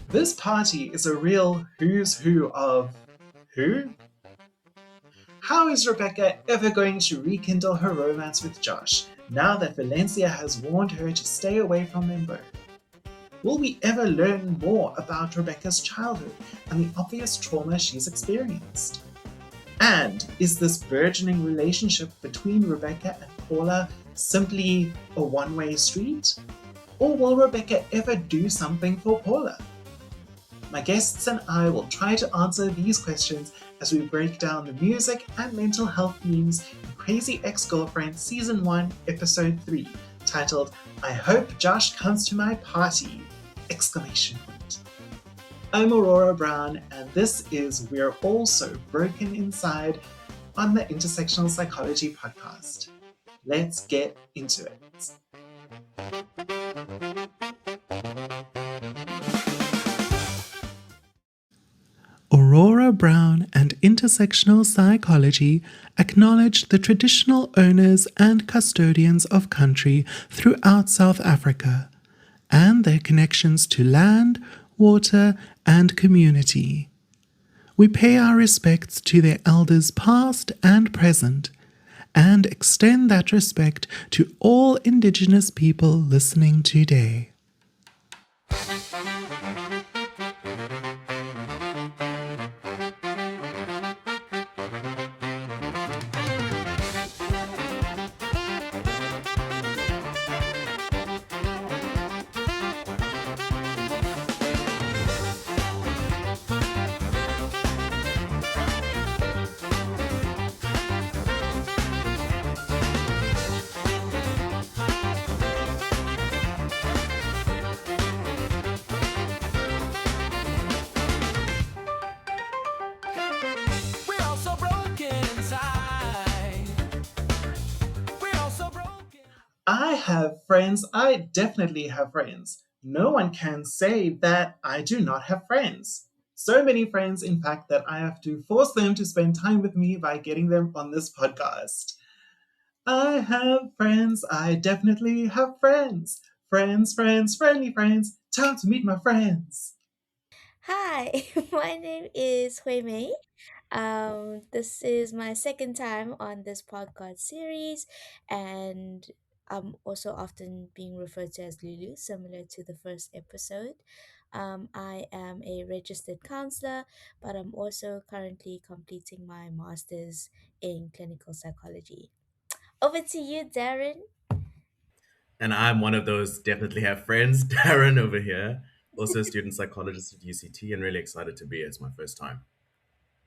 This party is a real who's who of who? How is Rebecca ever going to rekindle her romance with Josh now that Valencia has warned her to stay away from them both? Will we ever learn more about Rebecca's childhood and the obvious trauma she's experienced? And is this burgeoning relationship between Rebecca and Paula simply a one-way street? Or will Rebecca ever do something for Paula? My guests and I will try to answer these questions as we break down the music and mental health themes in Crazy Ex-Girlfriend Season 1, Episode 3, titled I Hope Josh Comes to My Party! Exclamation point. I'm Aurora Brown, and this is We're All So Broken Inside on the Intersectional Psychology Podcast. Let's get into it. Aurora Brown and Intersectional Psychology acknowledge the traditional owners and custodians of country throughout South Africa and their connections to land, water, and community. We pay our respects to their elders past and present and extend that respect to all Indigenous people listening today. I have friends. I definitely have friends. No one can say that I do not have friends. So many friends, in fact, that I have to force them to spend time with me by getting them on this podcast. I have friends. I definitely have friends. Friends, friends, friendly friends. Time to meet my friends. Hi, my name is HuiMei. This is my second time on this podcast series, and I'm also often being referred to as Lulu, similar to the first episode. I am a registered counselor, but I'm also currently completing my master's in clinical psychology. Over to you, Darren. And I'm one of those definitely have friends, Darryn over here, also a student psychologist at UCT, and really excited to be here. It's my first time.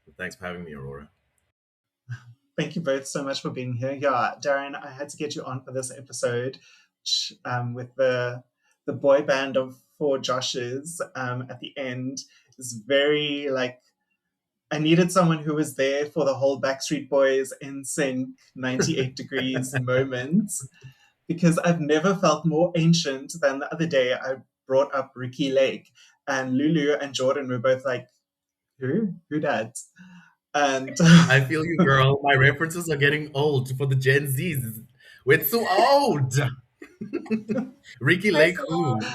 So thanks for having me, Aurora. Thank you both so much for being here. Yeah, Darren, I had to get you on for this episode with the boy band of four Joshes at the end. It's very like I needed someone who was there for the whole Backstreet Boys in sync 98 degrees moment because I've never felt more ancient than the other day. I brought up Ricky Lake and Lulu and Jordan were both like, who dat? And I feel you, girl. My references are getting old for the Gen Zs. We're too old. Ricky First Lake, of all, who?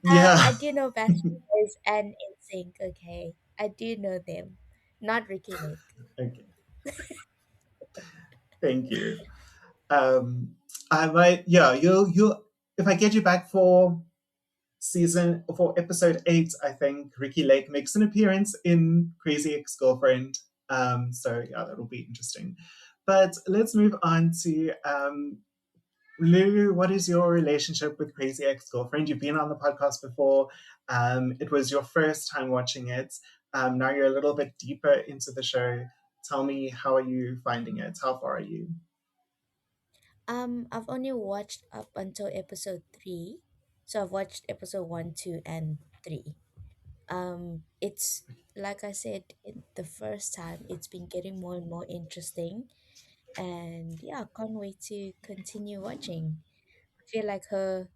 I yeah, do know Backstreet Boys and NSYNC. Okay, I do know them, not Ricky Lake. okay, thank you. I might, yeah, you'll, if I get you back for episode 8, I think Ricky Lake makes an appearance in Crazy Ex-Girlfriend. So yeah, that'll be interesting. But let's move on to Lulu. What is your relationship with Crazy Ex-Girlfriend? You've been on the podcast before. It was your first time watching it. Now you're a little bit deeper into the show. Tell me, how are you finding it? How far are you? I've only watched up until episode 3. So I've watched episode 1, 2, and 3. It's like I said in the first time, it's been getting more and more interesting. And yeah, I can't wait to continue watching. I feel like her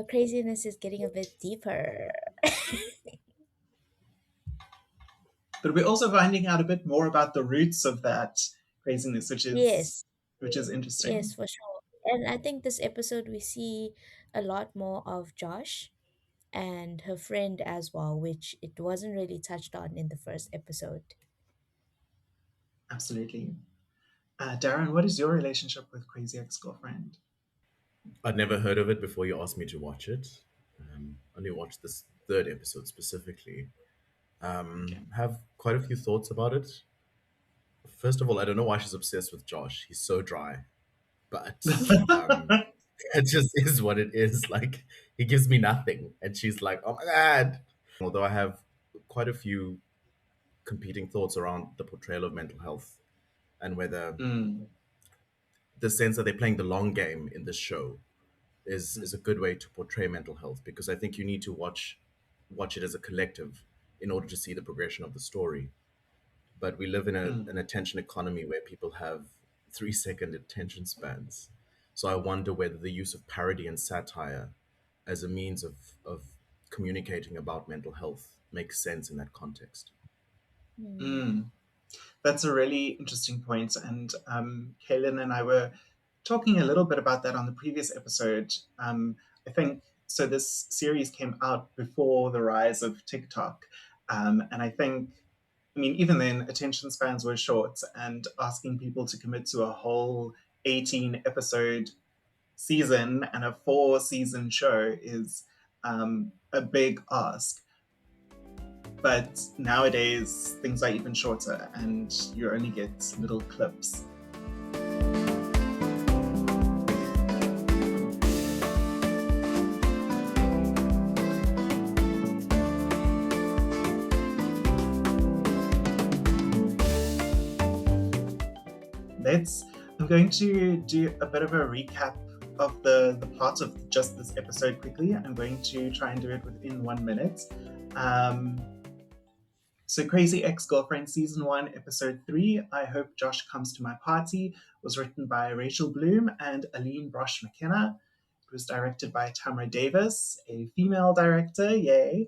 craziness is getting a bit deeper. But we're also finding out a bit more about the roots of that craziness, Yes, which is yes, interesting. for sure. And I think this episode we see a lot more of Josh. and her friend as well, which it wasn't really touched on in the first episode. Absolutely. Darren, what is your relationship with Crazy Ex-Girlfriend? I'd never heard of it before you asked me to watch it. Only watched this third episode specifically. Okay. Have quite a few thoughts about it. First of all, I don't know why she's obsessed with Josh. He's so dry, but um, it just is what it is. Like he gives me nothing, and she's like, "Oh my god." Although I have quite a few competing thoughts around the portrayal of mental health and whether Mm, the sense that they're playing the long game in this show is mm, a good way to portray mental health because I think you need to watch it as a collective in order to see the progression of the story. But we live in mm, an attention economy where people have 3-second attention spans. So I wonder whether the use of parody and satire as a means of communicating about mental health makes sense in that context. Hmm. mm. That's a really interesting point. And Kaylin and I were talking a little bit about that on the previous episode. I think so. This series came out before the rise of TikTok. And I think, I mean, even then, attention spans were short, and asking people to commit to a whole 18 episode season and a 4 season show is a big ask. But nowadays, things are even shorter, and you only get little clips. Let's. I'm going to do a bit of a recap of the plot of just this episode quickly. I'm going to try and do it within 1 minute. Um, So, Crazy Ex-Girlfriend Season 1, Episode 3, I Hope Josh Comes to My Party, was written by Rachel Bloom and Aline Brosh McKenna. It was directed by Tamara Davis, a female director, yay.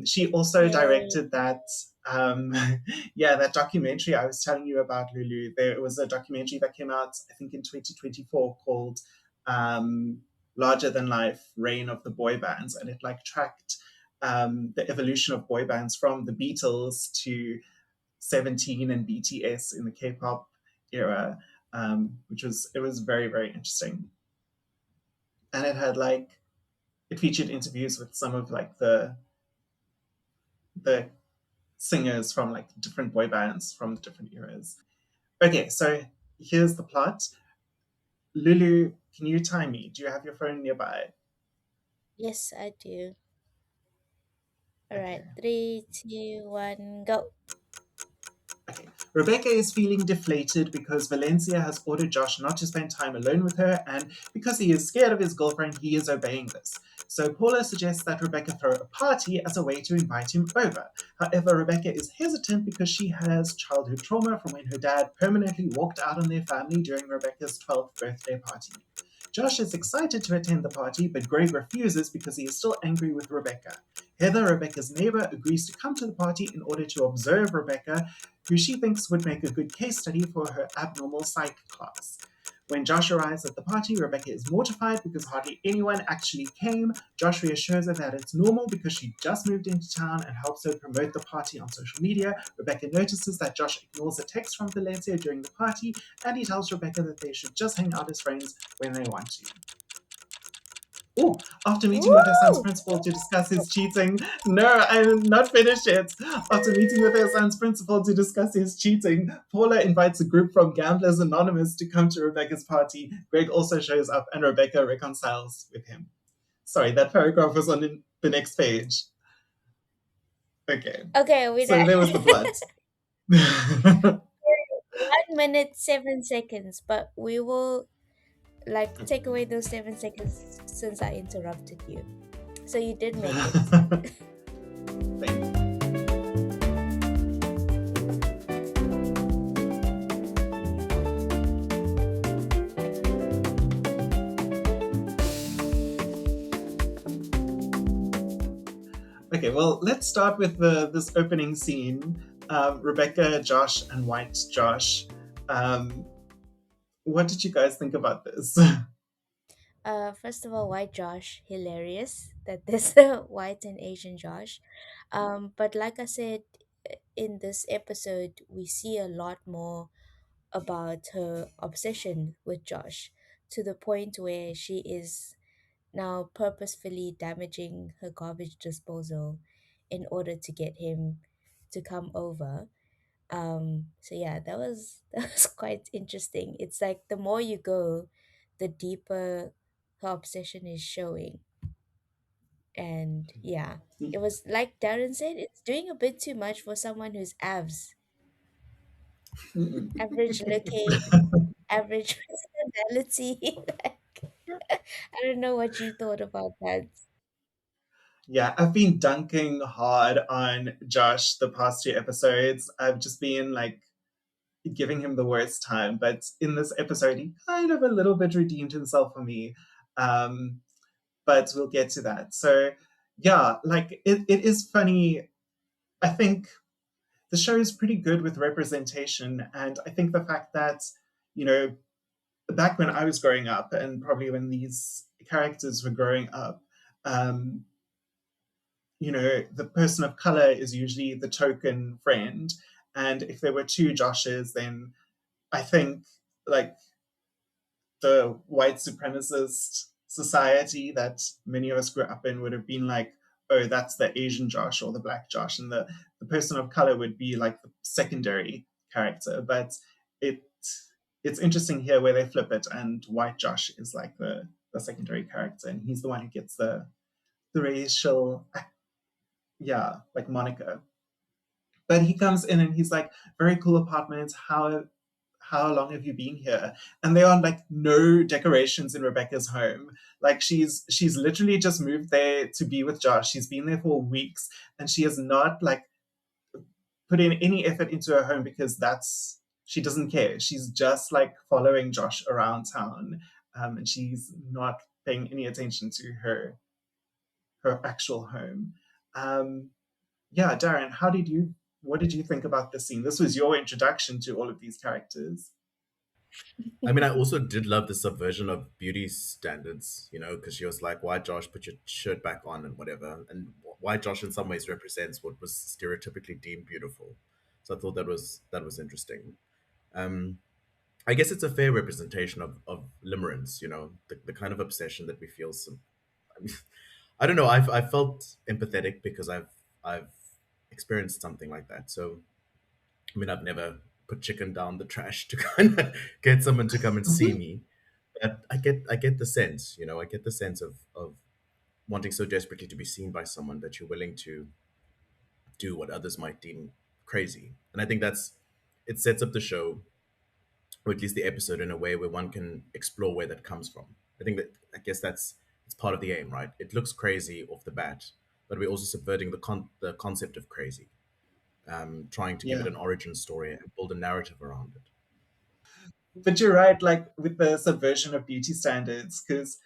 She also Yay. directed that, um, yeah, that documentary I was telling you about, Lulu. There was a documentary that came out, I think, in 2024 called Larger Than Life, Reign of the Boy Bands, and it like tracked the evolution of boy bands from the Beatles to 17 and BTS in the K-pop era, which was it was very very interesting, and it had like it featured interviews with some of like the singers from like different boy bands from the different eras. Okay, so here's the plot. Lulu, can you time me? Do you have your phone nearby? Yes, I do. All right, Okay. 3, 2, 1, go. Okay. Rebecca is feeling deflated because Valencia has ordered Josh not to spend time alone with her, and because he is scared of his girlfriend, he is obeying this. So Paula suggests that Rebecca throw a party as a way to invite him over. However, Rebecca is hesitant because she has childhood trauma from when her dad permanently walked out on their family during Rebecca's 12th birthday party. Josh is excited to attend the party, but Greg refuses because he is still angry with Rebecca. Heather, Rebecca's neighbor, agrees to come to the party in order to observe Rebecca, who she thinks would make a good case study for her abnormal psych class. When Josh arrives at the party, Rebecca is mortified because hardly anyone actually came. Josh reassures her that it's normal because she just moved into town and helps her promote the party on social media. Rebecca notices that Josh ignores a text from Valencia during the party, and he tells Rebecca that they should just hang out as friends when they want to. Oh, after meeting with her son's Woo! principal to discuss his cheating. No, I'm not finished yet. After meeting with her son's principal to discuss his cheating, Paula invites a group from Gamblers Anonymous to come to Rebecca's party. Greg also shows up and Rebecca reconciles with him. Sorry, that paragraph was on the next page. Okay, Okay, we so done. there was the plot. 1 minute 7 seconds, but we will like take away those 7 seconds since I interrupted you. So you did make it. Thank you. Okay, well, let's start with this opening scene. Rebecca, Josh, and White Josh. Um, what did you guys think about this? First of all, why Josh? Hilarious. that there's a white and Asian Josh. But like I said, in this episode, we see a lot more about her obsession with Josh, to the point where she is now purposefully damaging her garbage disposal in order to get him to come over. So yeah, that was that was quite interesting. It's like the more you go, the deeper her obsession is showing. And yeah, it was like Darren said, it's doing a bit too much for someone who's average looking, average personality. Like, I don't know what you thought about that. Yeah, I've been dunking hard on Josh the past two episodes. I've just been like giving him the worst time, but in this episode, he kind of a little bit redeemed himself for me. Um, but we'll get to that. So, yeah, like it is funny. I think the show is pretty good with representation, and I think the fact that, you know, back when I was growing up, and probably when these characters were growing up, um, the person of color is usually the token friend. And if there were two Joshes, then I think like the white supremacist society that many of us grew up in would have been like, oh, that's the Asian Josh or the black Josh. And the person of color would be like the secondary character. But it it's interesting here where they flip it and white Josh is like the secondary character and he's the one who gets the racial, yeah, like moniker. But he comes in and he's like, very cool apartment. How long have you been here? And there are like no decorations in Rebecca's home. Like she's literally just moved there to be with Josh. She's been there for weeks and she has not like put in any effort into her home because that's she doesn't care. She's just like following Josh around town. And she's not paying any attention to her actual home. Um, yeah, Darren, what did you think about this scene? This was your introduction to all of these characters. I mean, I also did love the subversion of beauty standards, because she was like, "Why, Josh, put your shirt back on and whatever." And why Josh, in some ways, represents what was stereotypically deemed beautiful. So I thought that was interesting. Um, I guess it's a fair representation of limerence, the kind of obsession that we feel. I mean, I don't know. I felt empathetic because I've experienced something like that. So I mean, I've never put chicken down the trash to kind of get someone to come and see Mhm. me. But I get the sense, I get the sense of wanting so desperately to be seen by someone that you're willing to do what others might deem crazy. And I think it sets up the show, or at least the episode, in a way where one can explore where that comes from. I guess that's it's part of the aim, right? It looks crazy off the bat, but we're also subverting the concept of crazy, trying to give it Yeah. an origin story and build a narrative around it. But you're right, like with the subversion of beauty standards, because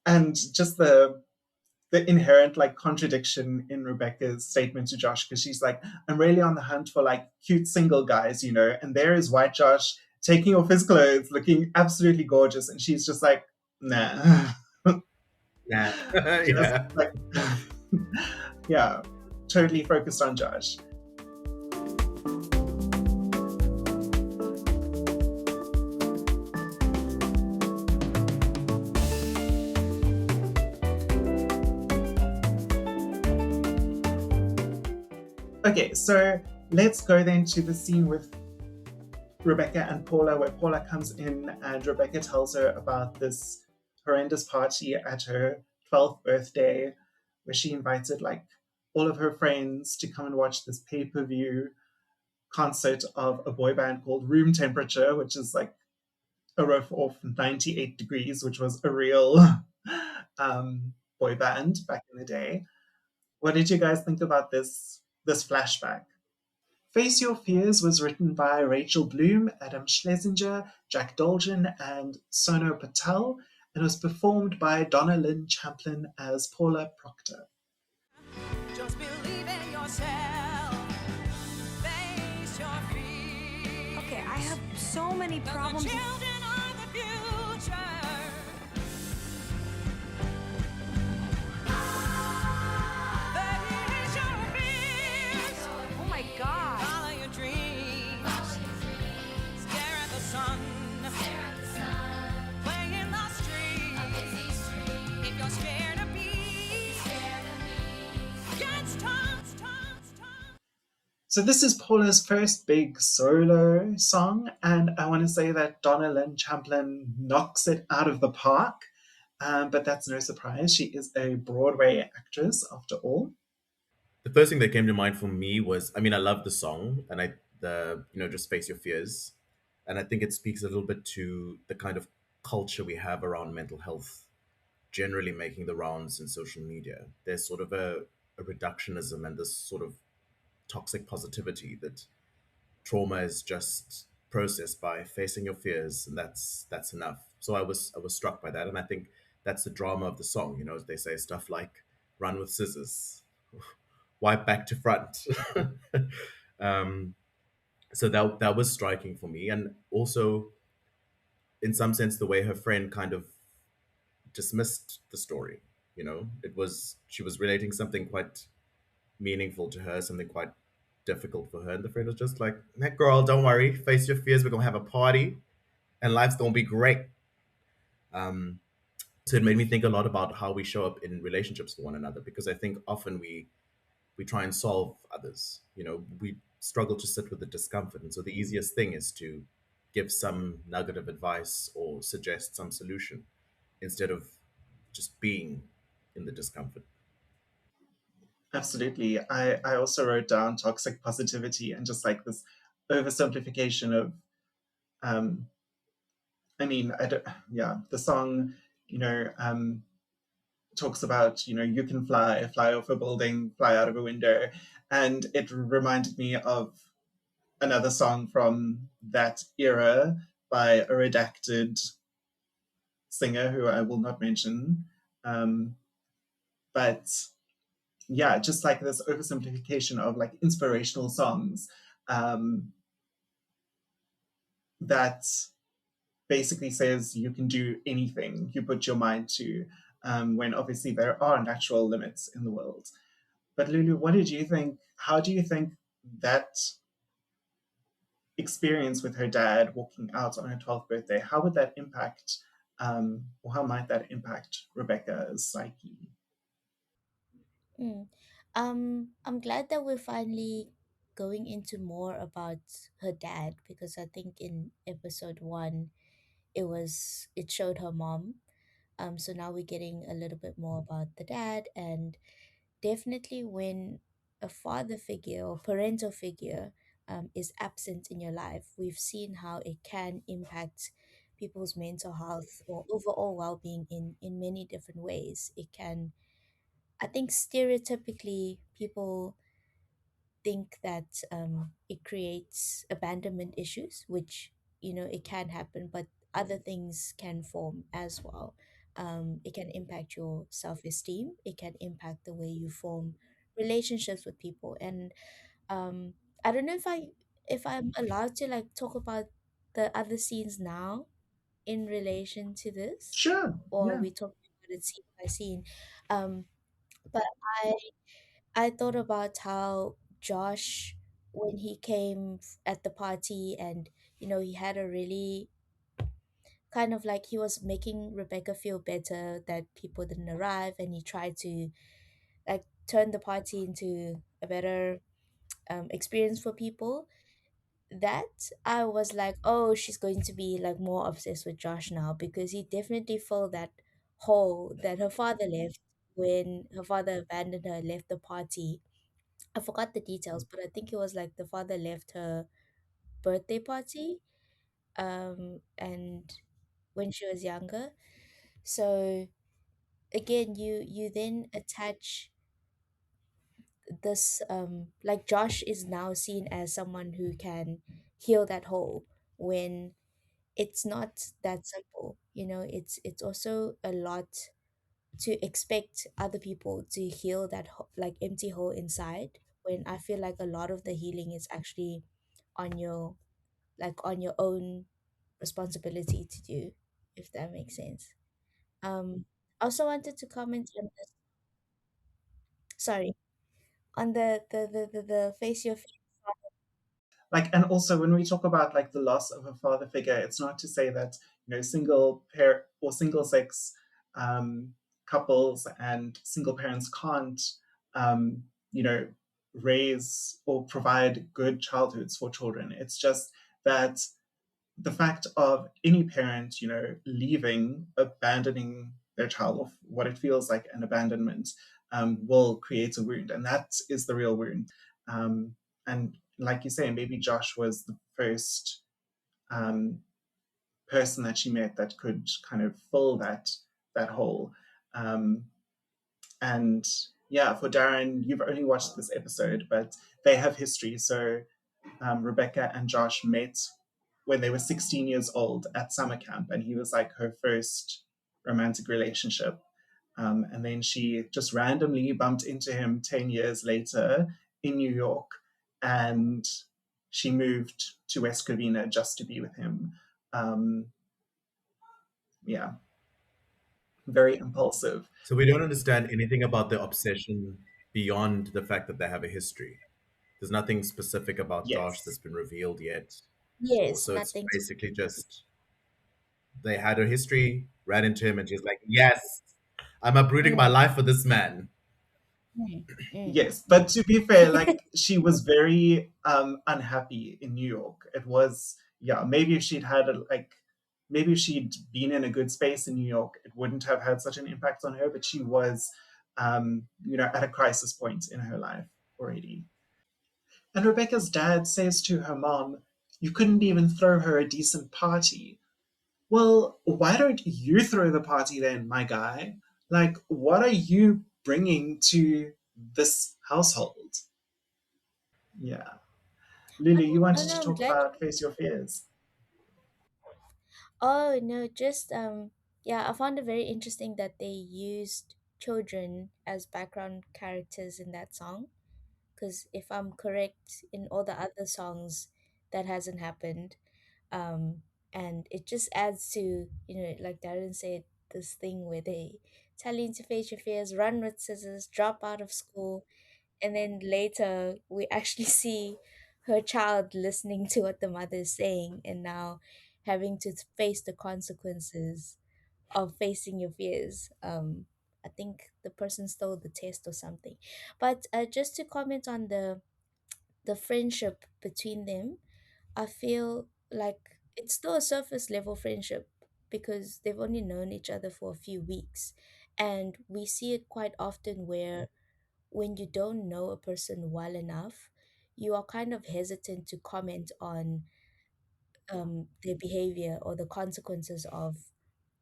and just the inherent like contradiction in Rebecca's statement to Josh, because she's like, I'm really on the hunt for like cute single guys, and there is white Josh taking off his clothes, looking absolutely gorgeous, and she's just like, nah. Yeah, Just yeah. like yeah, totally focused on Josh. Okay, so let's go then to the scene with Rebecca and Paula, where Paula comes in and Rebecca tells her about this horrendous party at her 12th birthday, where she invited like all of her friends to come and watch this pay-per-view concert of a boy band called Room Temperature, which is like a riff off 98 Degrees, which was a real boy band back in the day. What did you guys think about this flashback? Face Your Fears was written by Rachel Bloom, Adam Schlesinger, Jack Dolgen, and Sono Patel, and was performed by Donna Lynn Champlin as Paula Proctor. Just believe in yourself. Face your fears. Okay, I have so many The problems. children are the future. So this is Paula's first big solo song, and I want to say that Donna Lynn Champlin knocks it out of the park. But that's no surprise. She is a Broadway actress, after all. The first thing that came to mind for me was, I mean, I love the song, and just face your fears, and I think it speaks a little bit to the kind of culture we have around mental health, generally making the rounds in social media. There's sort of a reductionism and this sort of toxic positivity that trauma is just processed by facing your fears, and that's enough. So I was struck by that, and I think that's the drama of the song. They say stuff like "run with scissors," "wipe back to front." um, so that was striking for me, and also in some sense the way her friend kind of dismissed the story. She was relating something quite meaningful to her, something quite difficult for her. And the friend was just like, "Hey, girl, don't worry. Face your fears. We're going to have a party and life's going to be great." Um, so it made me think a lot about how we show up in relationships for one another, because I think often we try and solve others. We struggle to sit with the discomfort. And so the easiest thing is to give some nugget of advice or suggest some solution instead of just being in the discomfort. Absolutely. I also wrote down toxic positivity and just like this oversimplification of, um, I mean, I don't, yeah, the song, you know, talks about, you can fly off a building, fly out of a window. And it reminded me of another song from that era by a redacted singer who I will not mention. Um, but yeah, just like this oversimplification of like inspirational songs, um, that basically says you can do anything you put your mind to, when obviously there are natural limits in the world. But Lulu, what did you think? How do you think that experience with her dad walking out on her 12th birthday, how would that impact, or how might that impact Rebecca's psyche? Mm. I'm glad that we're finally going into more about her dad, because I think in episode one it showed her mom. So now we're getting a little bit more about the dad, and definitely when a father figure or parental figure is absent in your life, we've seen how it can impact people's mental health or overall well-being in many different ways. It can, I think, stereotypically people think that it creates abandonment issues, which it can happen, but other things can form as well. It can impact your self-esteem. It can impact the way you form relationships with people. And I don't know if I'm allowed to like talk about the other scenes now in relation to this, Sure, or yeah. we talk about it scene by scene. Um, but I I thought about how Josh, when he came at the party, and he had a really kind of like, he was making Rebecca feel better that people didn't arrive, and he tried to like turn the party into a better experience for people. That I was like, oh, she's going to be like more obsessed with Josh now, because he definitely filled that hole that her father left when her father abandoned her, left the party. I forgot the details, but I think it was like the father left her birthday party, and when she was younger. So again, you then attach this, like Josh is now seen as someone who can heal that hole, when it's not that simple. It's also a lot to expect other people to heal that like empty hole inside, when I feel like a lot of the healing is actually on your on your own responsibility to do, if that makes sense. I also wanted to comment on this, sorry, on the face your face. Like, and also when we talk about like the loss of a father figure, it's not to say that single pair or single sex, um, couples and single parents can't, um, you know raise or provide good childhoods for children. It's just that the fact of any parent, leaving, abandoning their child, or what it feels like an abandonment, will create a wound, and that is the real wound. And like you say, maybe Josh was the first um, person that she met that could kind of fill that hole. Um, and yeah, for Darryn, you've only watched this episode, but they have history. So Rebecca and Josh met when they were 16 years old at summer camp, and he was like her first romantic relationship. And then she just randomly bumped into him 10 years later in New York, and she moved to West Covina just to be with him. Um, yeah, very impulsive. So we don't understand anything about the obsession beyond the fact that they have a history. There's nothing specific about Josh that's Yes. been revealed yet. Yes, Also, it's nothing. basically just they had a history, ran into him, and she's like, "Yes, I'm uprooting my Mm, life for this man." mm, mm. Yes, but to be fair, like she was very unhappy in New York. It was, yeah, maybe if she'd had maybe if she'd been in a good space in New York, it wouldn't have had such an impact on her. But she was, at a crisis point in her life already. And Rebecca's dad says to her mom, "You couldn't even throw her a decent party." Well, why don't you throw the party then, my guy? Like, what are you bringing to this household? Yeah. Lulu, you Oh wanted to no, I'm talk glad. about Face Your Fears. Oh no, just yeah, I found it very interesting that they used children as background characters in that song. Because if I'm correct, in all the other songs, that hasn't happened. Um, and it just adds to, like Darren said, this thing where they tell you to face your fears, run with scissors, drop out of school, and then later we actually see her child listening to what the mother is saying, and now having to face the consequences of facing your fears. I think the person stole the test or something. But just to comment on the friendship between them, I feel like it's still a surface level friendship because they've only known each other for a few weeks. And we see it quite often where when you don't know a person well enough, you are kind of hesitant to comment on their behavior or the consequences of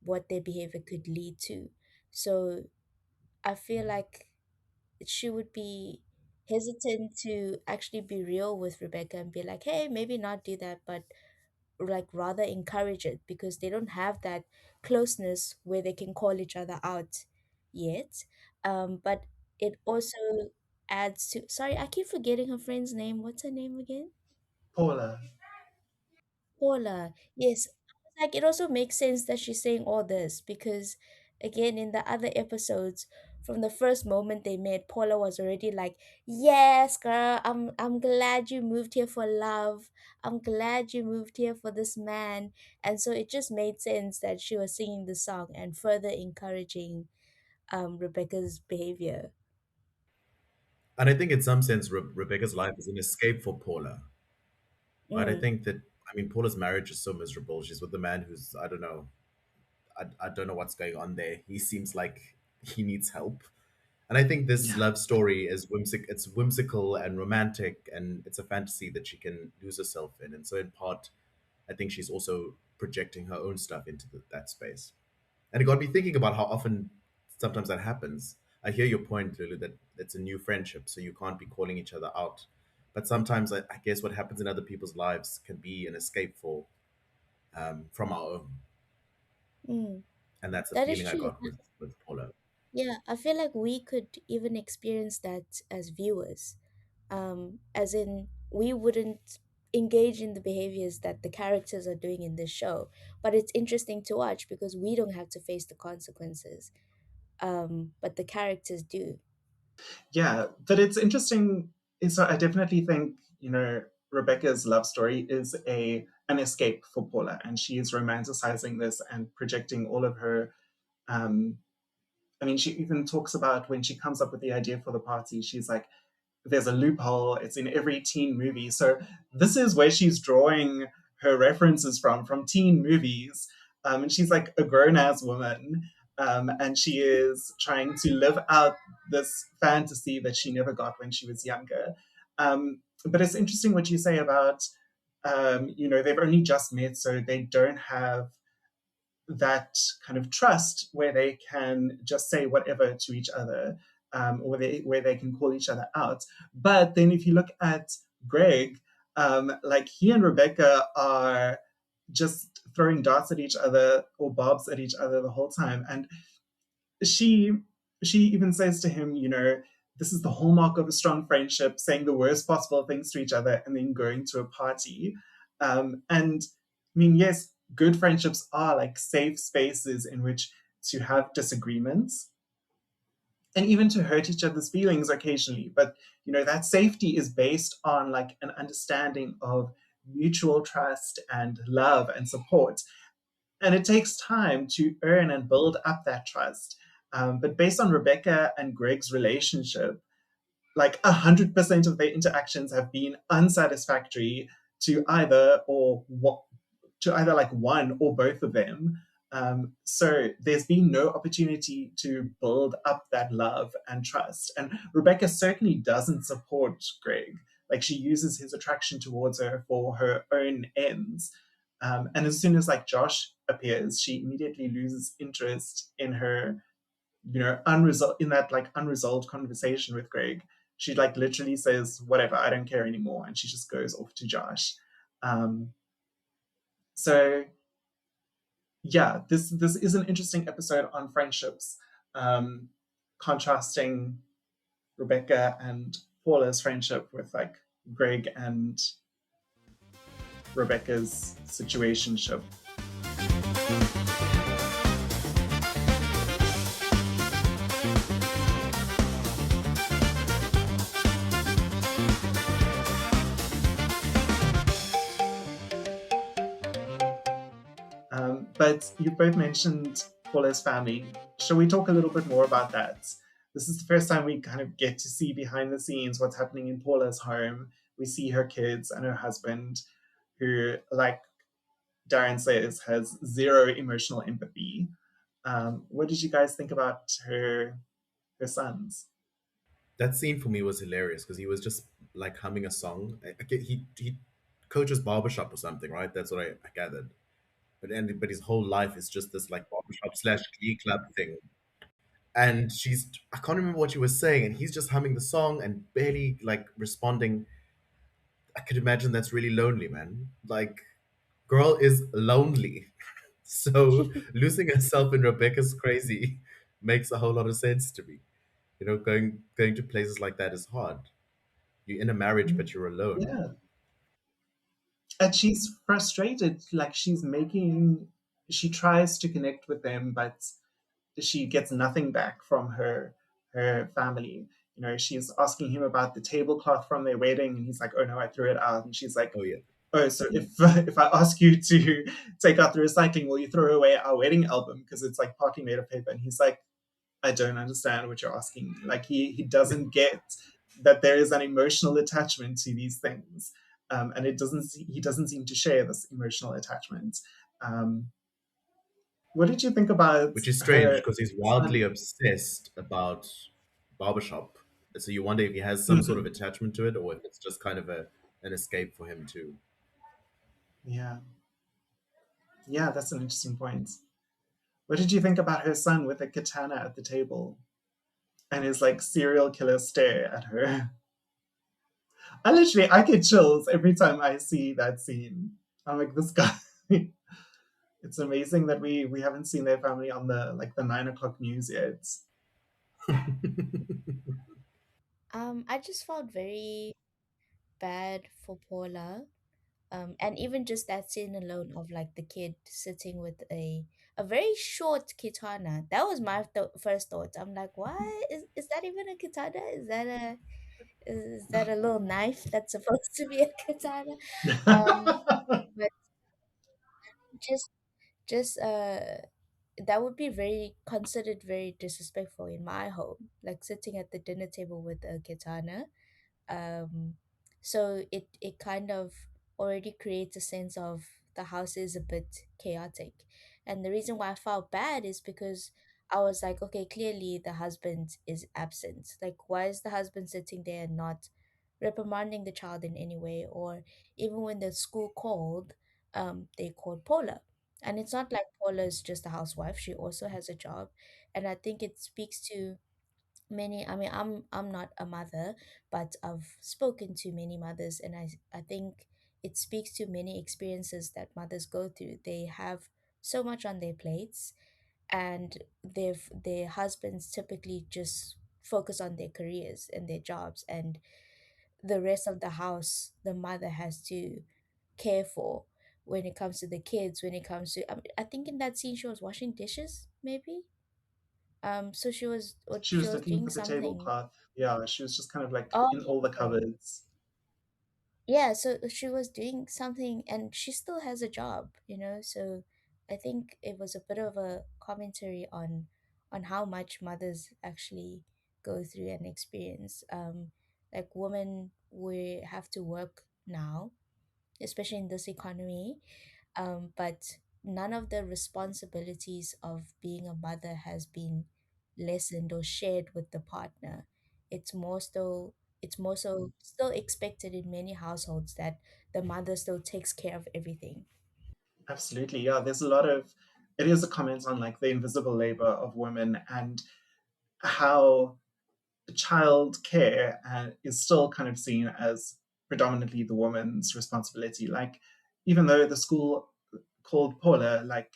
what their behavior could lead to. So I feel like she would be hesitant to actually be real with Rebecca and be like, hey, maybe not do that, but like rather encourage it because they don't have that closeness where they can call each other out yet. But it also adds to, sorry, I keep forgetting her friend's name. What's her name again? Paula. Paula. Yes. Like it also makes sense that she's saying all this because again in the other episodes, from the first moment they met, Paula was already like, yes, girl, I'm glad you moved here for love. I'm glad you moved here for this man. And so it just made sense that she was singing the song and further encouraging Rebecca's behavior. And I think, in some sense, Rebecca's life is an escape for Paula. Right? I Mm, think that, I mean, Paula's marriage is so miserable. She's with a man who's, I don't know, I don't know what's going on there. He seems like he needs help. And I think this Yeah. love story is whimsical. It's whimsical and romantic, and it's a fantasy that she can lose herself in. And so, in part, I think she's also projecting her own stuff into that space. And it got me thinking about how often sometimes that happens. I hear your point, Lulu, that it's a new friendship, so you can't be calling each other out. But sometimes I guess what happens in other people's lives can be an escape for from our own, mm. and that's the That is feeling I true. got with Paula. Yeah, I feel like we could even experience that as viewers. As in, we wouldn't engage in the behaviors that the characters are doing in this show, but it's interesting to watch because we don't have to face the consequences, but the characters do. Yeah. But it's interesting. So I definitely think, Rebecca's love story is an escape for Paula, and she is romanticizing this and projecting all of her um, I mean, she even talks about when she comes up with the idea for the party, she's like, there's a loophole. It's in every teen movie. So this is where she's drawing her references from teen movies. And she's like a grown ass woman. And she is trying to live out this fantasy that she never got when she was younger. But it's interesting what you say about, they've only just met, so they don't have that kind of trust where they can just say whatever to each other, where they can call each other out. But then if you look at Greg, like he and Rebecca are just throwing darts at each other or bobs at each other the whole time. And she she even says to him, this is the hallmark of a strong friendship, saying the worst possible things to each other and then going to a party. And I mean, yes, good friendships are like safe spaces in which to have disagreements and even to hurt each other's feelings occasionally. But that safety is based on like an understanding of mutual trust and love and support. And it takes time to earn and build up that trust. But based on Rebecca and Greg's relationship, like 100% of their interactions have been unsatisfactory to either like one or both of them. So there's been no opportunity to build up that love and trust. And Rebecca certainly doesn't support Greg. Like she uses his attraction towards her for her own ends. And as soon as like Josh appears, she immediately loses interest in her, unresolved in that like unresolved conversation with Greg. She like literally says, "Whatever, I don't care anymore," and she just goes off to Josh. Um, so yeah, this is an interesting episode on friendships, contrasting Rebecca and Paula's friendship with like Greg and Rebecca's situationship. But you both mentioned Paula's family. Shall we talk a little bit more about that? This is the first time we kind of get to see behind the scenes what's happening in Paula's home. We see her kids and her husband, who, like Darryn says, has zero emotional empathy. What did you guys think about her sons? That scene for me was hilarious because he was just like humming a song. He coaches barbershop or something, right? That's what I gathered. But his whole life is just this like barbershop slash glee club thing. And I can't remember what she was saying, and he's just humming the song and barely like responding. I could imagine that's really lonely, man. Like, girl is lonely. So losing herself in Rebecca's crazy makes a whole lot of sense to me. Going to places like that is hard. You're in a marriage, but you're alone. Yeah, and she's frustrated. Like she tries to connect with them, but she gets nothing back from her family. She's asking him about the tablecloth from their wedding, and he's like, "Oh no, I threw it out." And she's like, Oh yeah. "Oh, so if I ask you to take out the recycling, will you throw away our wedding album because it's like partly made of paper?" And he's like, "I don't understand what you're asking." Like he doesn't get that there is an emotional attachment to these things, and he doesn't seem to share this emotional attachment. Um, what did you think about Which is strange her because he's wildly son? obsessed about barbershop. So you wonder if he has some sort of Mhm. attachment to it or if it's just kind of an escape for him too. Yeah, yeah, that's an interesting point. What did you think about her son with a katana at the table and his like serial killer stare at her? I get chills every time I see that scene. I'm like, this guy. It's amazing that we haven't seen their family on the 9 o'clock news yet. I just felt very bad for Paula. And even just that scene alone of like the kid sitting with a very short katana. That was my first thought. I'm like, why is that even a katana? Is that a little knife that's supposed to be a katana? Um, but just just that would be very considered very disrespectful in my home, like sitting at the dinner table with a katana. So it kind of already creates a sense of the house is a bit chaotic. And the reason why I felt bad is because I was like, okay, clearly the husband is absent. Like, why is the husband sitting there and not reprimanding the child in any way? Or even when the school called, they called Paula. And it's not like Paula is just a housewife, she also has a job. And I think it speaks to many. I mean, I'm not a mother, but I've spoken to many mothers, and I think it speaks to many experiences that mothers go through. They have so much on their plates, and their husbands typically just focus on their careers and their jobs, and the rest of the house the mother has to care for, when it comes to the kids, when it comes to, I think in that scene she was washing dishes maybe. So she was, or She she was was looking doing for the something. tablecloth. Yeah, she was just kind of like Oh, in all the okay. cupboards. Yeah, so she was doing something and she still has a job, So I think it was a bit of a commentary on how much mothers actually go through and experience. Like, women, we have to work now, especially in this economy. But none of the responsibilities of being a mother has been lessened or shared with the partner. It's more so, still expected in many households that the mother still takes care of everything. Absolutely, yeah. There's a lot of, it is a comment on like the invisible labor of women and how child care is still kind of seen as predominantly the woman's responsibility. Like, even though the school called Paula, like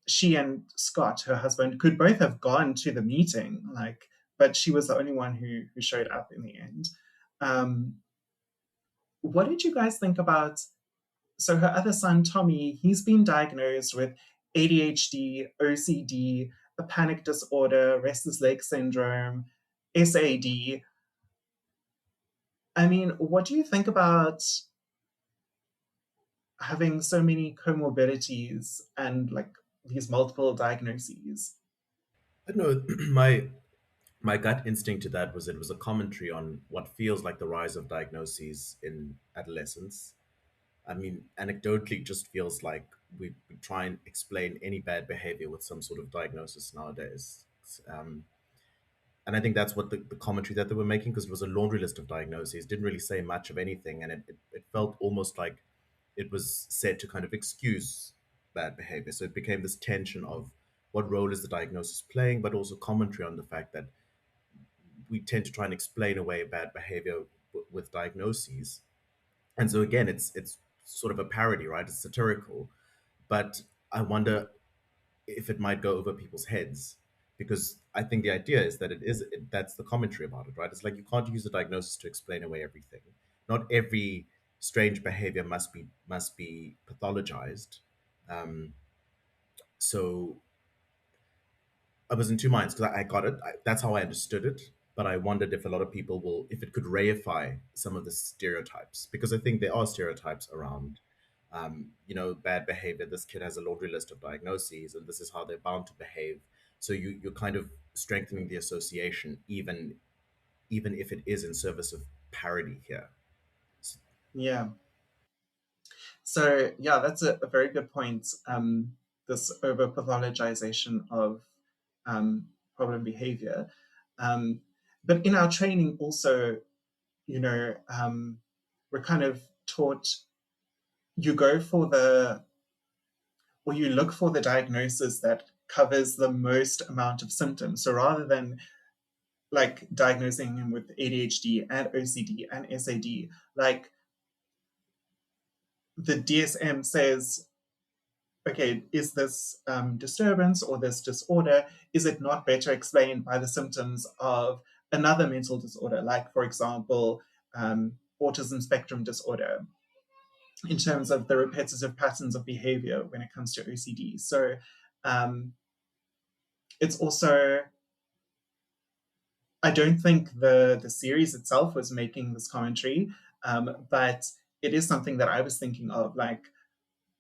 she and Scott, her husband, could both have gone to the meeting, like, but she was the only one who showed up in the end. Um, what did you guys think about? So her other son Tommy, he's been diagnosed with ADHD, OCD, a panic disorder, restless leg syndrome, SAD. I mean, what do you think about having so many comorbidities and like these multiple diagnoses? I don't know. My gut instinct to that was it was a commentary on what feels like the rise of diagnoses in adolescence. I mean, anecdotally, it just feels like we try and explain any bad behavior with some sort of diagnosis nowadays. Um, and I think that's what the commentary that they were making, because it was a laundry list of diagnoses, didn't really say much of anything. And it felt almost like it was said to kind of excuse bad behavior. So it became this tension of what role is the diagnosis playing, but also commentary on the fact that we tend to try and explain away bad behavior with diagnoses. And so again, it's sort of a parody, right? It's satirical, but I wonder if it might go over people's heads, because I think the idea is that that's the commentary about it, right? It's like you can't use a diagnosis to explain away everything. Not every strange behavior must be pathologized. Um, so I was in two minds because I got it. That's how I understood it. But I wondered if a lot of people will, if it could reify some of the stereotypes, because I think there are stereotypes around, bad behavior. This kid has a laundry list of diagnoses, and this is how they're bound to behave. So you're kind of strengthening the association, even if it is in service of parody here. Yeah. So yeah, that's a very good point. This over pathologization of um, problem behavior. Um, but in our training, also, you know, we're kind of taught you go for the, or you look for the diagnosis that covers the most amount of symptoms. So rather than like diagnosing him with ADHD and OCD and SAD, like the DSM says, okay, is this disturbance or this disorder, is it not better explained by the symptoms of another mental disorder, like, for example, autism spectrum disorder, in terms of the repetitive patterns of behavior when it comes to OCD? So um, it's also, I don't think the series itself was making this commentary, but it is something that I was thinking of, like,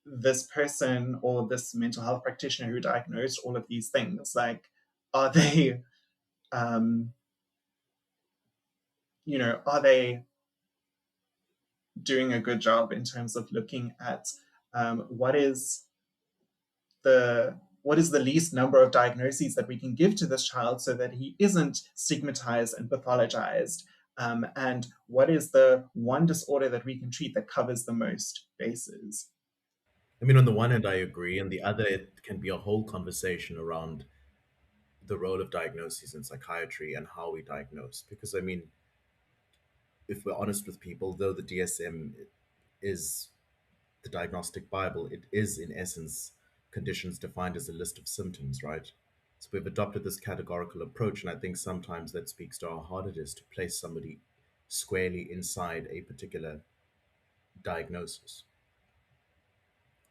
this person or this mental health practitioner who diagnosed all of these things, like, are they um are they doing a good job in terms of looking at what is the least number of diagnoses that we can give to this child so that he isn't stigmatized and pathologized, and what is the one disorder that we can treat that covers the most bases. I mean, on the one hand, I agree, and the other, it can be a whole conversation around the role of diagnoses in psychiatry and how we diagnose. Because, I mean, if we're honest with people, though the DSM is the diagnostic Bible, it is in essence conditions defined as a list of symptoms, right? So we've adopted this categorical approach, and I think sometimes that speaks to how hard it is to place somebody squarely inside a particular diagnosis.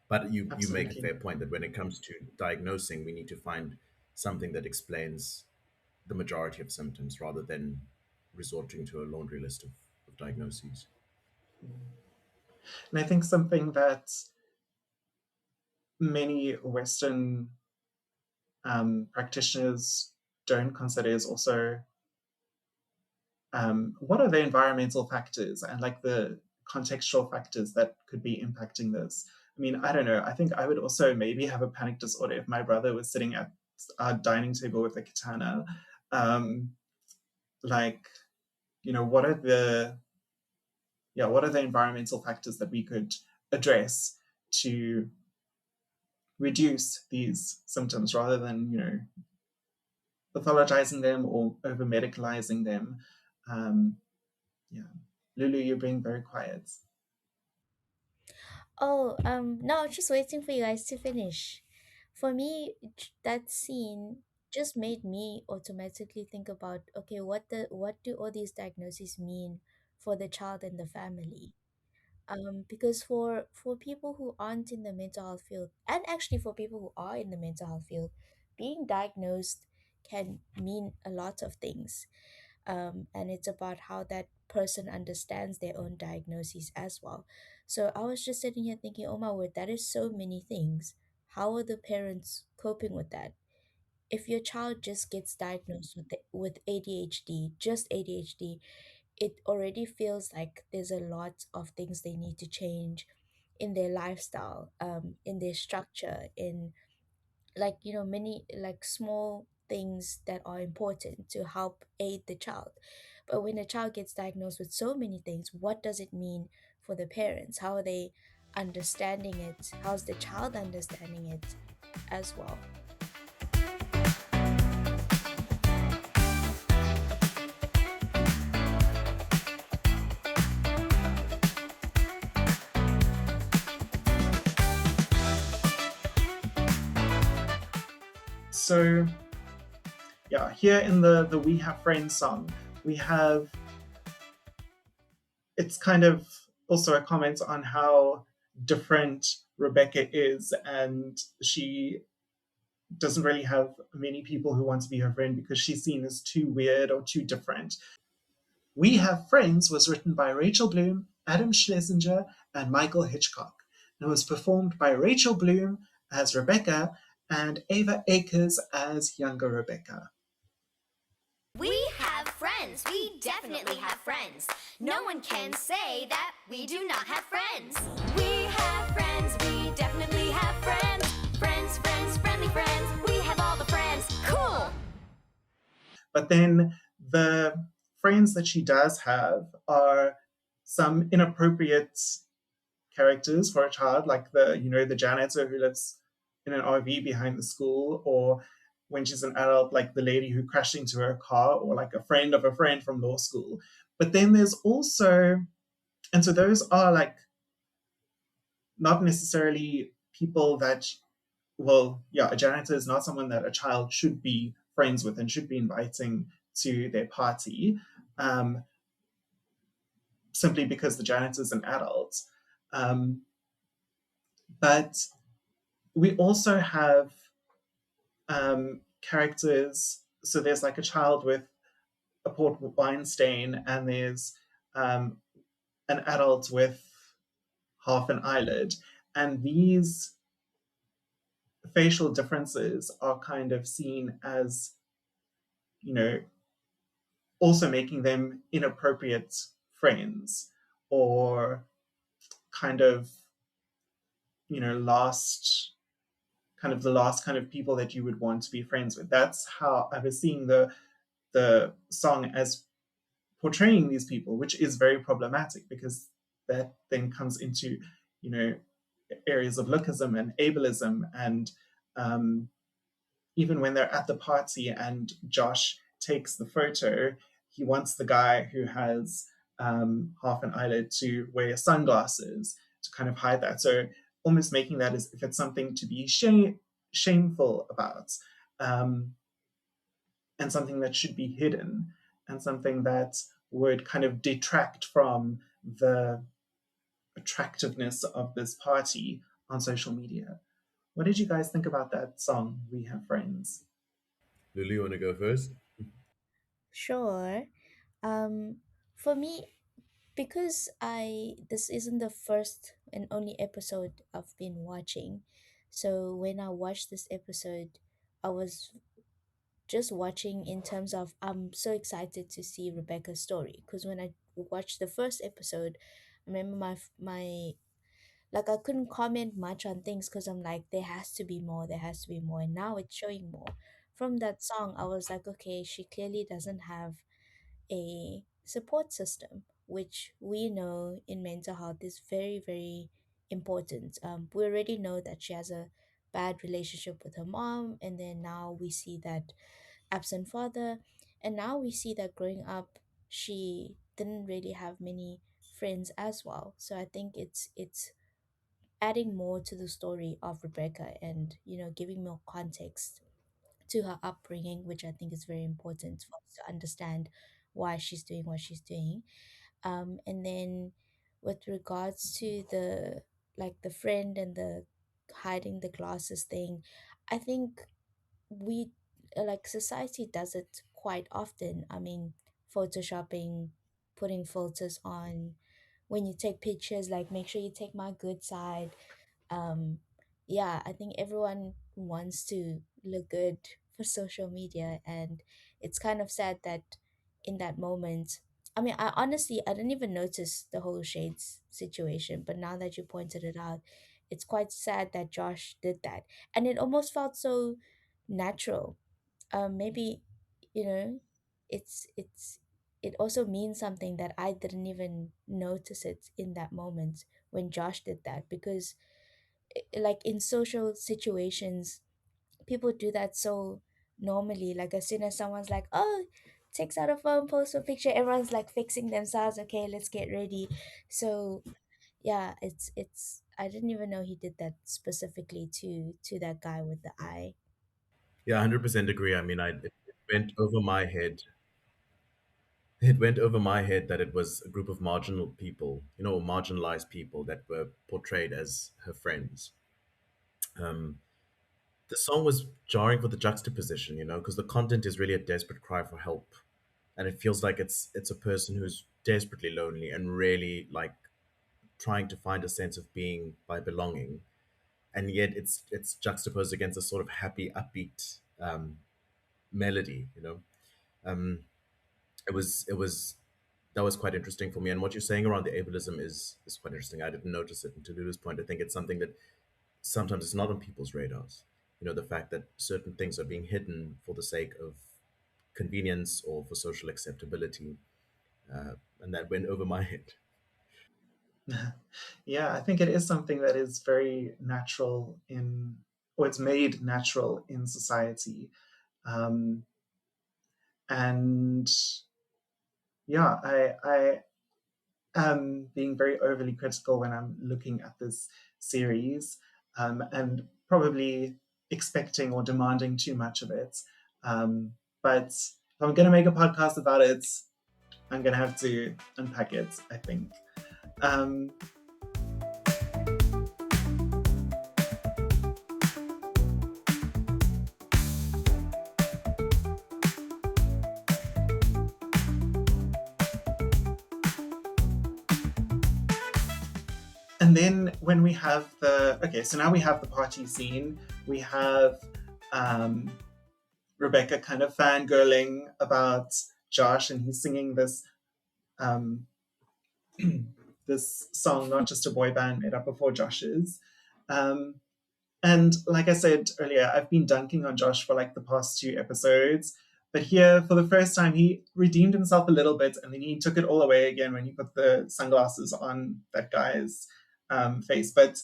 But you make a Absolutely. fair point that when it comes to diagnosing, we need to find something that explains the majority of symptoms rather than resorting to a laundry list of diagnoses. And I think something that many Western practitioners don't consider is also what are the environmental factors and like the contextual factors that could be impacting this. I mean, I don't know. I think I would also maybe have a panic disorder if my brother was sitting at our dining table with a katana. Um, like, what are the environmental factors that we could address to reduce these symptoms rather than, pathologizing them or over medicalizing them. Um, yeah. Lulu, you're being very quiet. Oh, no, I was just waiting for you guys to finish. For me, that scene just made me automatically think about, okay, what do all these diagnoses mean for the child and the family? Because for people who aren't in the mental health field, and actually for people who are in the mental health field, being diagnosed can mean a lot of things. And it's about how that person understands their own diagnoses as well. So I was just sitting here thinking, oh my word, that is so many things. How are the parents coping with that? If your child just gets diagnosed with ADHD, just ADHD, it already feels like there's a lot of things they need to change in their lifestyle, in their structure, in like many like small things that are important to help aid the child. But when a child gets diagnosed with so many things, what does it mean for the parents? How are they understanding it? How's the child understanding it as well? So, yeah, here in the We Have Friends song, we have it's kind of also a comment on how different Rebecca is, and she doesn't really have many people who want to be her friend because she's seen as too weird or too different. We Have Friends was written by Rachel Bloom, Adam Schlesinger, and Michael Hitchcock. And it was performed by Rachel Bloom as Rebecca and Ava Akers as younger Rebecca. We have friends. We definitely have friends. No one can say that we do not have friends. We have friends. We definitely have friends. Friends, friends, friendly friends. We have all the friends. Cool. But then the friends that she does have are some inappropriate characters for a child, like the janitor who lives in an RV behind the school, or when she's an adult, like the lady who crashed into her car, or like a friend of a friend from law school. But then there's also, and so those are like not necessarily people that, well, yeah, a janitor is not someone that a child should be friends with and should be inviting to their party, um, simply because the janitor's an adult. Um, but we also have characters. So there's like a child with a port wine stain, and there's um, an adult with half an eyelid. And these facial differences are kind of seen as, you know, also making them inappropriate friends, or kind of, last kind of the last kind of people that you would want to be friends with. That's how I was seeing the song as portraying these people, which is very problematic, because that then comes into, you know, areas of lookism and ableism, and um, even when they're at the party and Josh takes the photo, he wants the guy who has half an eyelid to wear sunglasses to kind of hide that. So almost making that as if it's something to be shameful about, um, and something that should be hidden, and something that would kind of detract from the attractiveness of this party on social media. What did you guys think about that song, We Have Friends? Lulu, you want to go first? Sure. Um, for me, because this isn't the first and only episode I've been watching, so when I watched this episode, I was just watching in terms of I'm so excited to see Rebecca's story, because when I watched the first episode, I remember my like I couldn't comment much on things because I'm like, there has to be more, there has to be more, and now it's showing more. From that song, I was like, okay, she clearly doesn't have a support system, which we know in mental health is very, very important. We already know that she has a bad relationship with her mom, and then now we see that absent father, and now we see that growing up, she didn't really have many friends as well. So I think it's adding more to the story of Rebecca, and giving more context to her upbringing, which I think is very important for us to understand why she's doing what she's doing. And then with regards to the the friend and the hiding the glasses thing, I think we society does it quite often. I mean, photoshopping, putting filters on when you take pictures, like make sure you take my good side. Um yeah, I think everyone wants to look good for social media, and it's kind of sad that in that moment, I mean, I honestly, I didn't even notice the whole shades situation, but now that you pointed it out, it's quite sad that Josh did that, and it almost felt so natural. Maybe, you know it's it also means something that I didn't even notice it in that moment when Josh did that, because like in social situations, people do that so normally. Like as soon as someone's like, oh, takes out a phone, posts a picture, everyone's like fixing themselves, okay, let's get ready. So yeah, it's I didn't even know he did that specifically to that guy with the eye. Yeah, 100% agree. I mean, it went over my head. It went over my head that it was a group of marginal people, marginalized people that were portrayed as her friends. Um, the song was jarring for the juxtaposition, because the content is really a desperate cry for help, and it feels like it's a person who's desperately lonely and really like trying to find a sense of being by belonging, and yet it's juxtaposed against a sort of happy, upbeat melody. Um, it was that was quite interesting for me. And what you're saying around the ableism is quite interesting. I didn't notice it. And to Lulu's point, I think it's something that sometimes it's not on people's radars. The fact that certain things are being hidden for the sake of convenience or for social acceptability, and that went over my head. Yeah, I think it is something that is very natural in, or it's made natural in society. Um, and yeah, I am being very overly critical when I'm looking at this series, and probably expecting or demanding too much of it. But if I'm going to make a podcast about it, I'm going to have to unpack it, I think. Um, and then when we have so now we have the party scene. We have um, Rebecca kind of fangirling about Josh, and he's singing this um, this song, Not Just a Boy Band, made up of four Joshes. Um, and like I said earlier, I've been dunking on Josh for like the past two episodes. But here, for the first time, he redeemed himself a little bit, and then he took it all away again when he put the sunglasses on that guy's face. But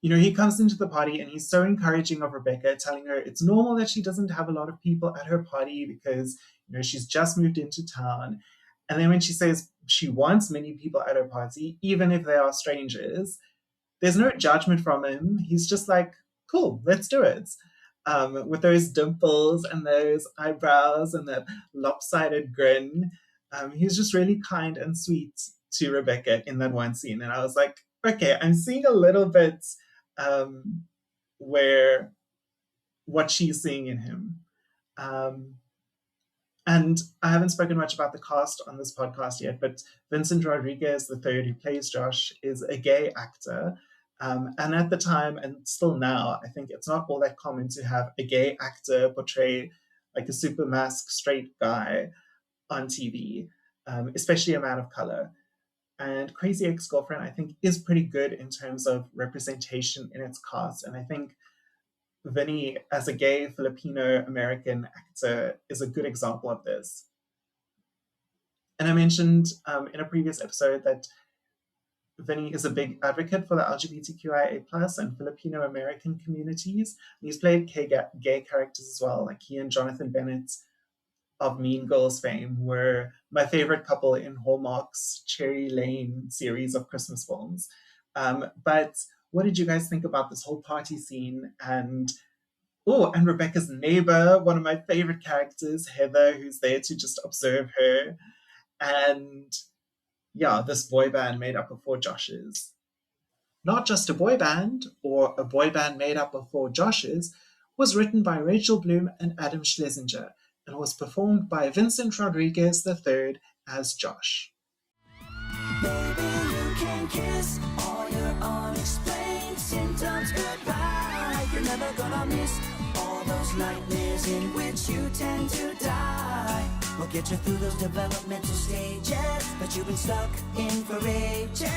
he comes into the party and he's so encouraging of Rebecca, telling her it's normal that she doesn't have a lot of people at her party because she's just moved into town. And then when she says she wants many people at her party, even if they are strangers, there's no judgment from him. He's just like, cool, let's do it. With those dimples and those eyebrows and that lopsided grin. He's just really kind and sweet to Rebecca in that one scene. And I was like, okay, I'm seeing a little bit where what she's seeing in him. And I haven't spoken much about the cast on this podcast yet, but Vincent Rodriguez III, who plays Josh, is a gay actor. And at the time, and still now, I think it's not all that common to have a gay actor portray like a super mask straight guy on TV, especially a man of color. And Crazy Ex-Girlfriend, I think, is pretty good in terms of representation in its cast. And I think Vinny, as a gay Filipino American actor, is a good example of this. And I mentioned in a previous episode that Vinny is a big advocate for the LGBTQIA+ and Filipino American communities. And he's played gay characters as well, like he and Jonathan Bennett of Mean Girls fame were my favorite couple in Hallmark's Cherry Lane series of Christmas films. But what did you guys think about this whole party scene? And Rebecca's neighbor, one of my favorite characters, Heather, who's there to just observe her. And yeah, this boy band made up of four Joshes. Not Just a Boy Band, or A Boy Band Made Up of Four Joshes, was written by Rachel Bloom and Adam Schlesinger and was performed by Vincent Rodriguez III as Josh. Baby, you can kiss all your unexplained symptoms goodbye. You're never gonna miss all those nightmares in which you tend to die. We'll get you through those developmental stages, but you've been stuck in for ages.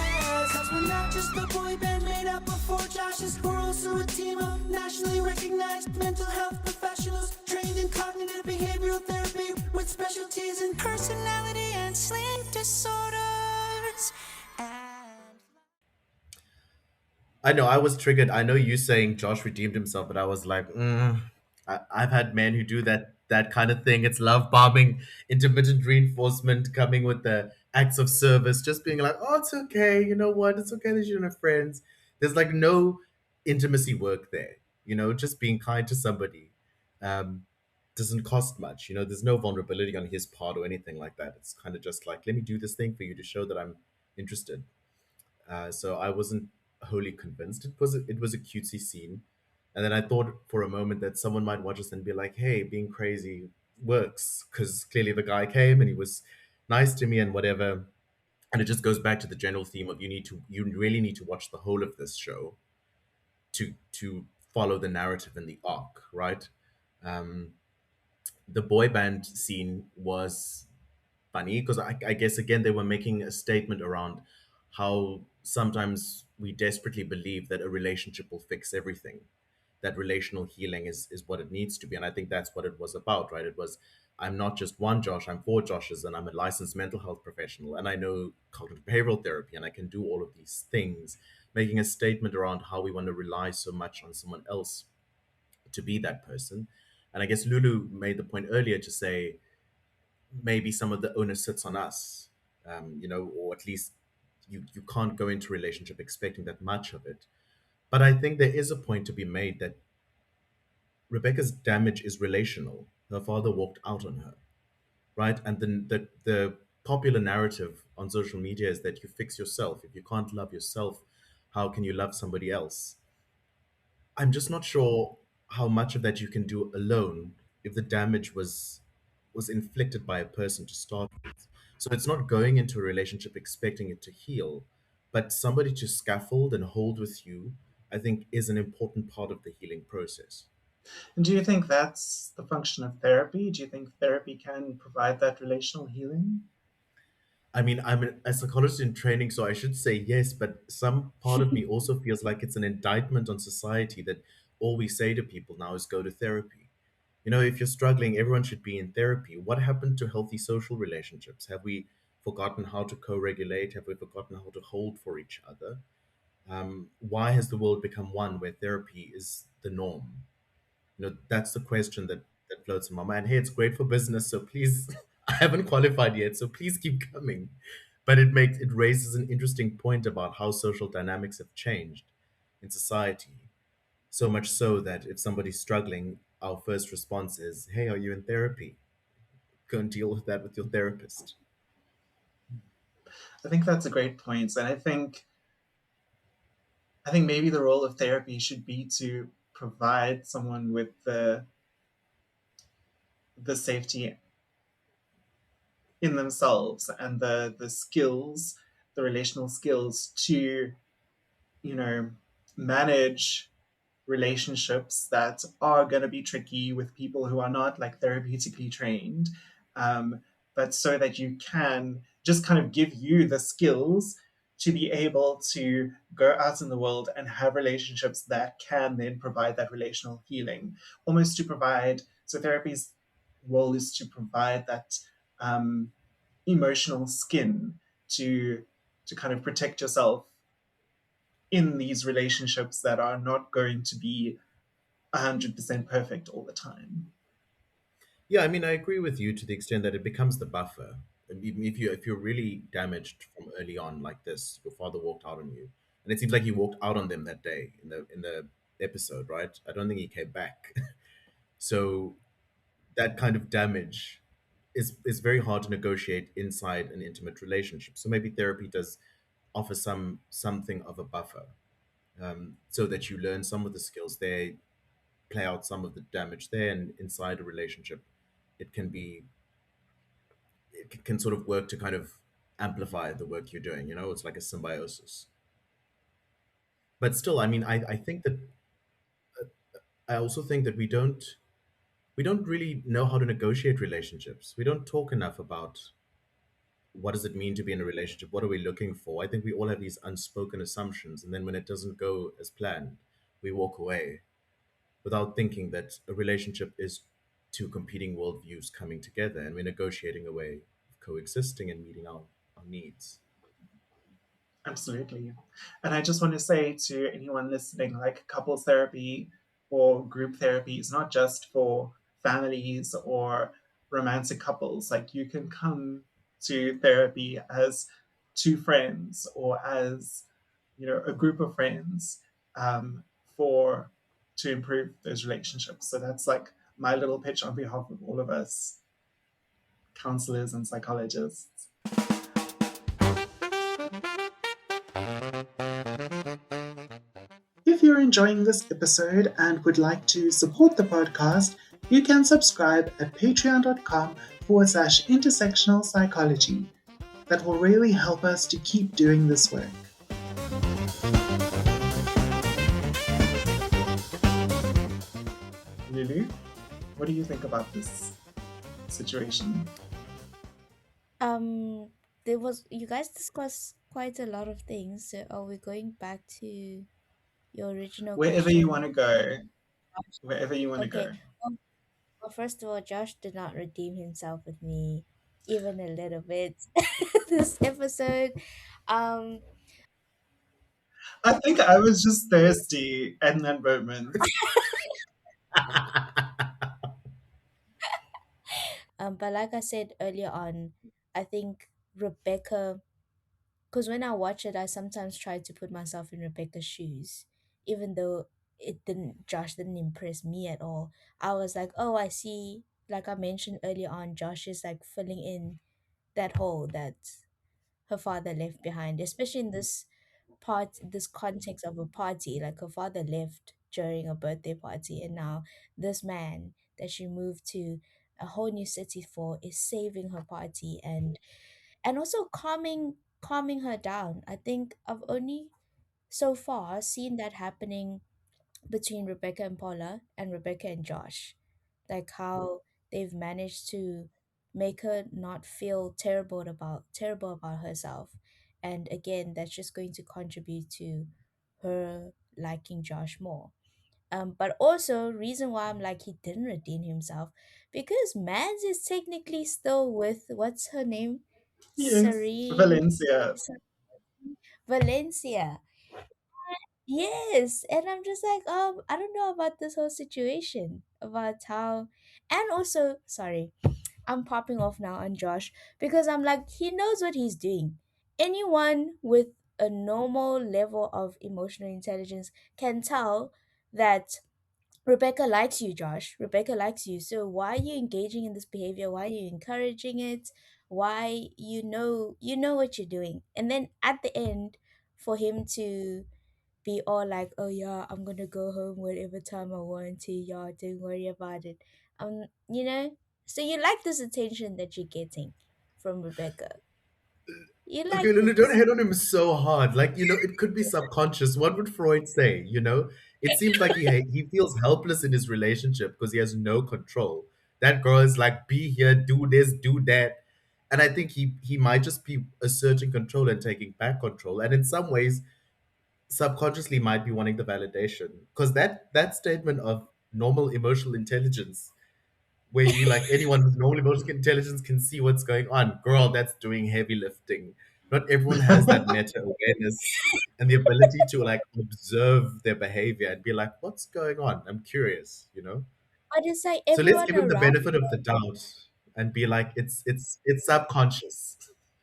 Cause we're not just a boy band made up of four Joshes. We're also a team of nationally recognized mental health professionals trained in cognitive behavioral therapy with specialties in personality and sleep disorders. I know I was triggered. I know you saying Josh redeemed himself, but I was like, I've had men who do that kind of thing. It's love bombing, intermittent reinforcement, coming with the acts of service, just being like, oh, it's okay. You know what? It's okay that you don't have friends. There's like no intimacy work there. Just being kind to somebody doesn't cost much. There's no vulnerability on his part or anything like that. It's kind of just like, let me do this thing for you to show that I'm interested. So I wasn't wholly convinced. It was a cutesy scene, and then I thought for a moment that someone might watch us and be like, "Hey, being crazy works," because clearly the guy came and he was nice to me and whatever. And it just goes back to the general theme of you really need to watch the whole of this show to follow the narrative and the arc, right? Um, the boy band scene was funny because I guess again they were making a statement around how sometimes we desperately believe that a relationship will fix everything, that relational healing is what it needs to be. And I think that's what it was about, right? It was, I'm not just one Josh, I'm four Joshes, and I'm a licensed mental health professional, and I know cognitive behavioral therapy, and I can do all of these things, making a statement around how we want to rely so much on someone else to be that person. And I guess Lulu made the point earlier to say maybe some of the onus sits on us, or at least you can't go into a relationship expecting that much of it. But I think there is a point to be made that Rebecca's damage is relational. Her father walked out on her, right? And then the popular narrative on social media is that you fix yourself. If you can't love yourself, how can you love somebody else? I'm just not sure how much of that you can do alone if the damage was inflicted by a person to start with. So it's not going into a relationship expecting it to heal, but somebody to scaffold and hold with you, I think is an important part of the healing process. And do you think that's the function of therapy? Do you think therapy can provide that relational healing? I mean, a psychologist in training, so I should say yes, but some part of me also feels like it's an indictment on society that all we say to people now is go to therapy. You know, if you're struggling, everyone should be in therapy. What happened to healthy social relationships? Have we forgotten how to co regulate? Have we forgotten how to hold for each other? Why has the world become one where therapy is the norm? You know, that's the question that floats in my mind. Hey, it's great for business, so please, I haven't qualified yet, so please keep coming. But it raises an interesting point about how social dynamics have changed in society. So much so that if somebody's struggling, our first response is, "Hey, are you in therapy? Go and deal with that with your therapist." I think that's a great point, and I think maybe the role of therapy should be to provide someone with the safety in themselves and the skills, the relational skills to, you know, manage relationships that are going to be tricky with people who are not like therapeutically trained, um, but so that you can just kind of give you the skills to be able to go out in the world and have relationships that can then provide that relational healing, almost to provide. So therapy's role is to provide that um, emotional skin to kind of protect yourself in these relationships that are not going to be 100% perfect all the time. Yeah, I mean, I agree with you to the extent that it becomes the buffer. And even if you're really damaged from early on like this, your father walked out on you, and it seems like he walked out on them that day in the episode, right? I don't think he came back. So that kind of damage is very hard to negotiate inside an intimate relationship. So maybe therapy does offer something of a buffer, so that you learn some of the skills there, play out some of the damage there, and inside a relationship, it can be it can sort of work to kind of amplify the work you're doing. You know, it's like a symbiosis. But still, I mean, I think that I also think that we don't really know how to negotiate relationships. We don't talk enough about what does it mean to be in a relationship? What are we looking for? I think we all have these unspoken assumptions, and then when it doesn't go as planned, we walk away without thinking that a relationship is two competing worldviews coming together, and we're negotiating a way of coexisting and meeting our needs. Absolutely. And I just want to say to anyone listening, like couples therapy or group therapy is not just for families or romantic couples. Like you can come to therapy as two friends or as, a group of friends, for to improve those relationships. So that's like my little pitch on behalf of all of us counselors and psychologists. If you're enjoying this episode and would like to support the podcast, you can subscribe at patreon.com/intersectional psychology. That will really help us to keep doing this work. Lulu, what do you think about this situation? Um, there was you guys discussed quite a lot of things. So are we going back to your original Wherever you question? want to go, wherever you want to Okay. go. Well, first of all, Josh did not redeem himself with me even a little bit this episode. Um, I think I was just thirsty in that moment. but like I said earlier on, I think Rebecca, because when I watch it, I sometimes try to put myself in Rebecca's shoes, even though Josh didn't impress me at all. I was like, oh, I see. Like I mentioned earlier on, Josh is like filling in that hole that her father left behind, especially in this context of a party. Like her father left during a birthday party, and now this man that she moved to a whole new city for is saving her party and also calming her down. I think I've only so far seen that happening between Rebecca and Paula and Rebecca and Josh. Like how they've managed to make her not feel terrible about herself. And again, that's just going to contribute to her liking Josh more. But also reason why I'm like he didn't redeem himself because Mads is technically still with what's her name? Yes, Serene Valencia. Valencia. Yes, and I'm just like, I don't know about this whole situation about how, and also, sorry, I'm popping off now on Josh because I'm like, he knows what he's doing. Anyone with a normal level of emotional intelligence can tell that Rebecca likes you, Josh. Rebecca likes you. So why are you engaging in this behavior? Why are you encouraging it? Why you know what you're doing. And then at the end, for him to be all like, "Oh yeah, I'm gonna go home whatever time I want to. Yeah, don't worry about it." You know. So you like this attention that you're getting from Rebecca. You Okay, like no, no, don't this. hit on him so hard. Like, it could be subconscious. What would Freud say? It seems like he feels helpless in his relationship because he has no control. That girl is like, be here, do this, do that, and I think he might just be asserting control and taking back control, and in some ways, subconsciously might be wanting the validation because that statement of normal emotional intelligence where you like anyone with normal emotional intelligence can see what's going on. Girl, that's doing heavy lifting. Not everyone has that meta awareness and the ability to like observe their behavior and be like, what's going on? I'm curious. But it's like So let's everyone give him the around. benefit of the doubt and be like, it's subconscious.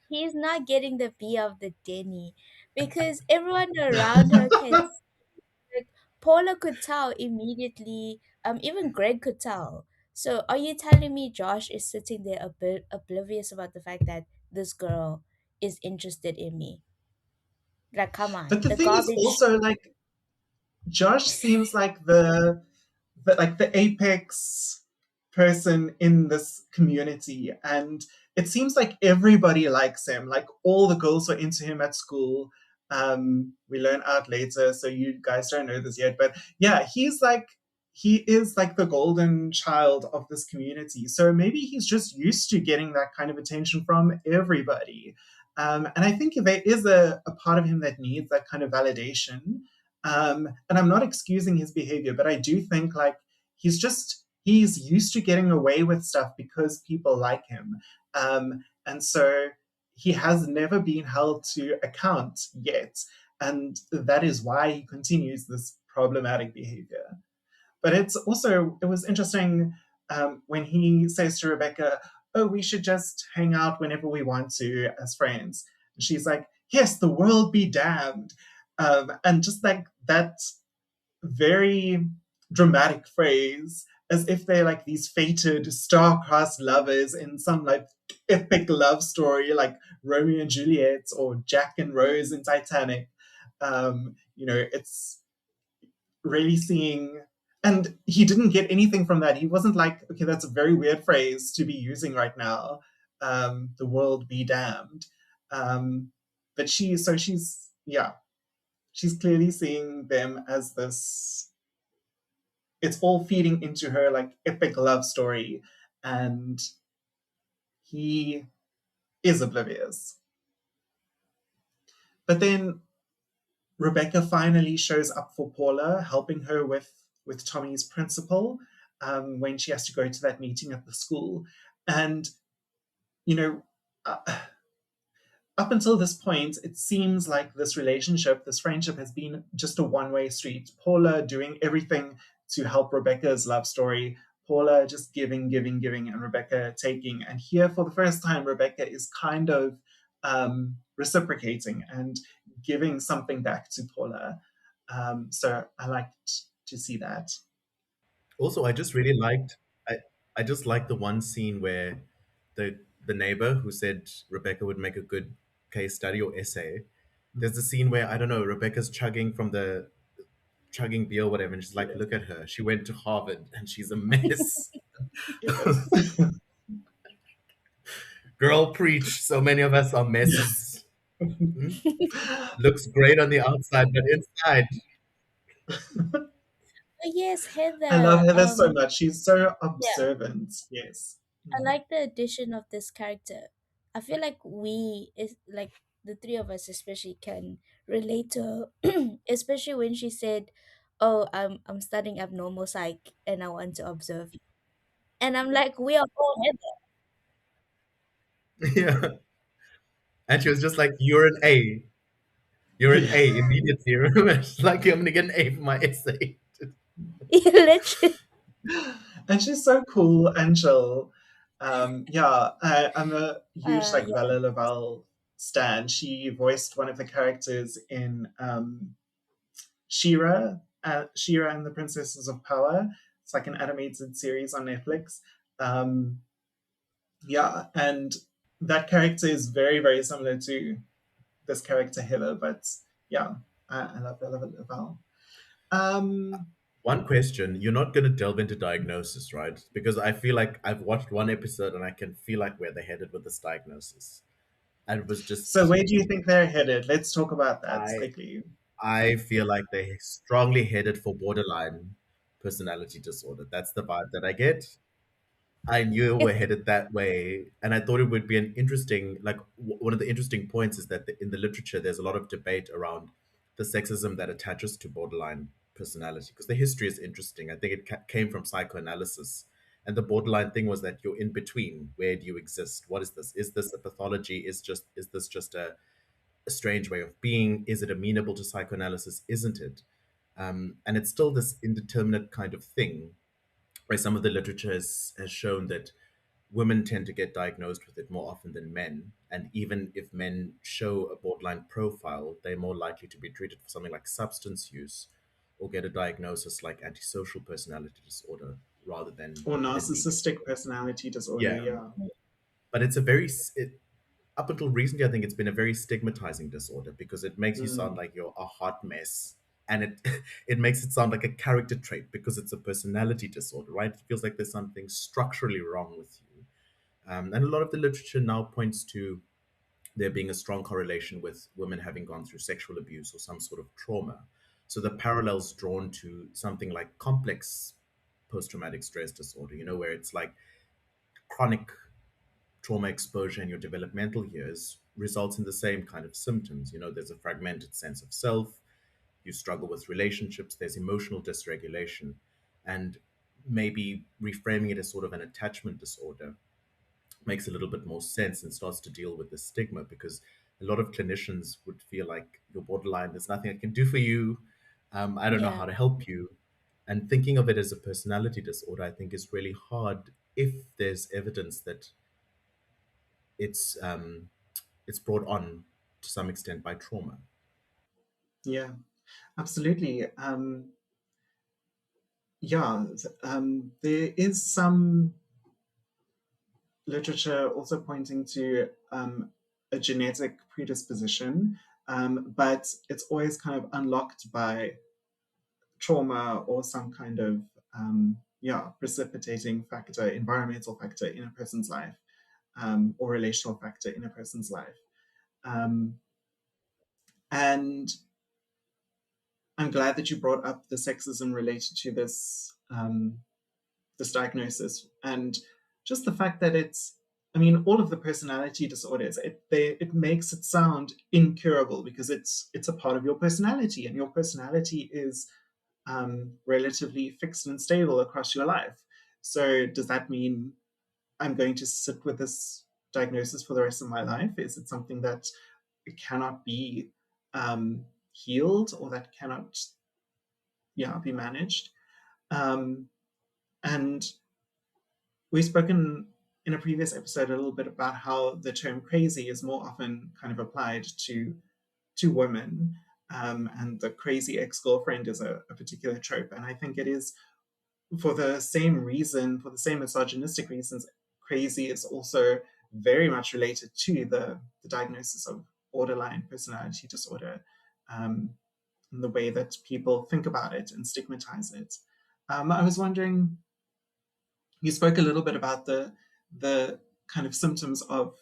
He's not getting the B of the Denny because everyone around her can like Paula could tell immediately. Even Greg could tell. So are you telling me Josh is sitting there a bit oblivious about the fact that this girl is interested in me? Like, come on, But the the thing is garbage. also like Josh seems like the apex person in this community, and it seems like everybody likes him. Like all the girls were into him at school. We learn out later, so you guys don't know this yet, but yeah, he is like the golden child of this community. So maybe he's just used to getting that kind of attention from everybody. And I think there is a part of him that needs that kind of validation. And I'm not excusing his behavior, but I do think like he's used to getting away with stuff because people like him. And so he has never been held to account yet. And that is why he continues this problematic behavior. But it was interesting when he says to Rebecca, "Oh, we should just hang out whenever we want to as friends." And she's like, "Yes, the world be damned." And just like that very dramatic phrase, as if they're like these fated star-crossed lovers in some like epic love story like Romeo and Juliet or Jack and Rose in Titanic. It's really seeing, and he didn't get anything from that. He wasn't like, okay, that's a very weird phrase to be using right now. The world be damned. Um, but yeah, she's clearly seeing them as this. It's all feeding into her like epic love story, and he is oblivious. But then Rebecca finally shows up for Paula, helping her with Tommy's principal when she has to go to that meeting at the school. And you know, uh, up until this point, it seems like this friendship has been just a one-way street. Paula doing everything to help Rebecca's love story. Paula just giving, giving, giving, and Rebecca taking. And here, for the first time, Rebecca is kind of reciprocating and giving something back to Paula. So I liked to see that. Also, I just really liked I just liked the one scene where the neighbor who said Rebecca would make a good case study or essay. There's a scene where I don't know, Rebecca's chugging beer or whatever, and she's like, Yes. look at her. She went to Harvard and she's a mess. Yes. Girl preach. So many of us are messes. Hmm? Looks great on the outside, but inside. yes, I love Heather. Heather so much. She's so Yeah, observant. Yes. I like the addition of this character. I feel like we is like the three of us especially can relate to her, especially when she said, "Oh, I'm studying abnormal psych and I want to observe you." And I'm like, we are all Heather. Yeah. And she was just like, "You're an A. You're an Yeah. A immediately." Remember? She's like, "I'm gonna get an A for my essay." Literally. And she's so cool and chill. Yeah, I'm a huge like Yeah, Bella Laval stan. She voiced one of the characters in Shira and the Princesses of Power. It's like an animated series on Netflix. Um, yeah, and that character is very, very similar to this character Heather, but yeah, I love Bella Laval. Um, One question, you're not gonna delve into diagnosis, right? Because I feel like I've watched one episode and I can feel like where they're headed with this diagnosis. And it was so just where do you think they're headed? Let's talk about that I quickly. I feel like they're strongly headed for borderline personality disorder. That's the vibe that I get. I knew we're headed that way, and I thought it would be an interesting, like one of the interesting points is that in the literature, there's a lot of debate around the sexism that attaches to borderline personality because the history is interesting. I think it came from psychoanalysis, and the borderline thing was that you're in between. Where do you exist? What is this? Is this a pathology? Is this just a strange way of being? Is it amenable to psychoanalysis? Isn't it? And it's still this indeterminate kind of thing where some of the literature has shown that women tend to get diagnosed with it more often than men. And even if men show a borderline profile, they're more likely to be treated for something like substance use or get a diagnosis like antisocial personality disorder rather Or than narcissistic BPD. personality disorder, Yeah. yeah. But it's up until recently, I think it's been a very stigmatizing disorder because it makes you sound Mm. like you're a hot mess. And it makes it sound like a character trait because it's a personality disorder, right? It feels like there's something structurally wrong with you. And a lot of the literature now points to there being a strong correlation with women having gone through sexual abuse or some sort of trauma. So the parallels drawn to something like complex post traumatic stress disorder, where it's like chronic trauma exposure in your developmental years results in the same kind of symptoms. There's a fragmented sense of self, you struggle with relationships, there's emotional dysregulation, and maybe reframing it as sort of an attachment disorder makes a little bit more sense and starts to deal with the stigma because a lot of clinicians would feel like you're borderline, there's nothing I can do for you, I don't know yeah, how to help you. And thinking of it as a personality disorder, I think, is really hard if there's evidence that it's um, it's brought on to some extent by trauma. Yeah, absolutely. Yeah, there is some literature also pointing to a genetic predisposition, but it's always kind of unlocked by trauma or some kind of yeah, precipitating factor, environmental factor in a person's life, or relational factor in a person's life. Um, and I'm glad that you brought up the sexism related to this diagnosis and just the fact that it's. I mean, all of the personality disorders. It makes it sound incurable because it's a part of your personality, and your personality is relatively fixed and stable across your life. So does that mean I'm going to sit with this diagnosis for the rest of my life? Is it something that cannot be healed or that cannot, yeah, be managed? Um, and we've spoken in a previous episode a little bit about how the term crazy is more often kind of applied to women. And the crazy ex-girlfriend is a particular trope. And I think it is for the same reason, for the same misogynistic reasons, crazy is also very much related to the diagnosis of borderline personality disorder, and the way that people think about it and stigmatize it. I was wondering, you spoke a little bit about the kind of symptoms of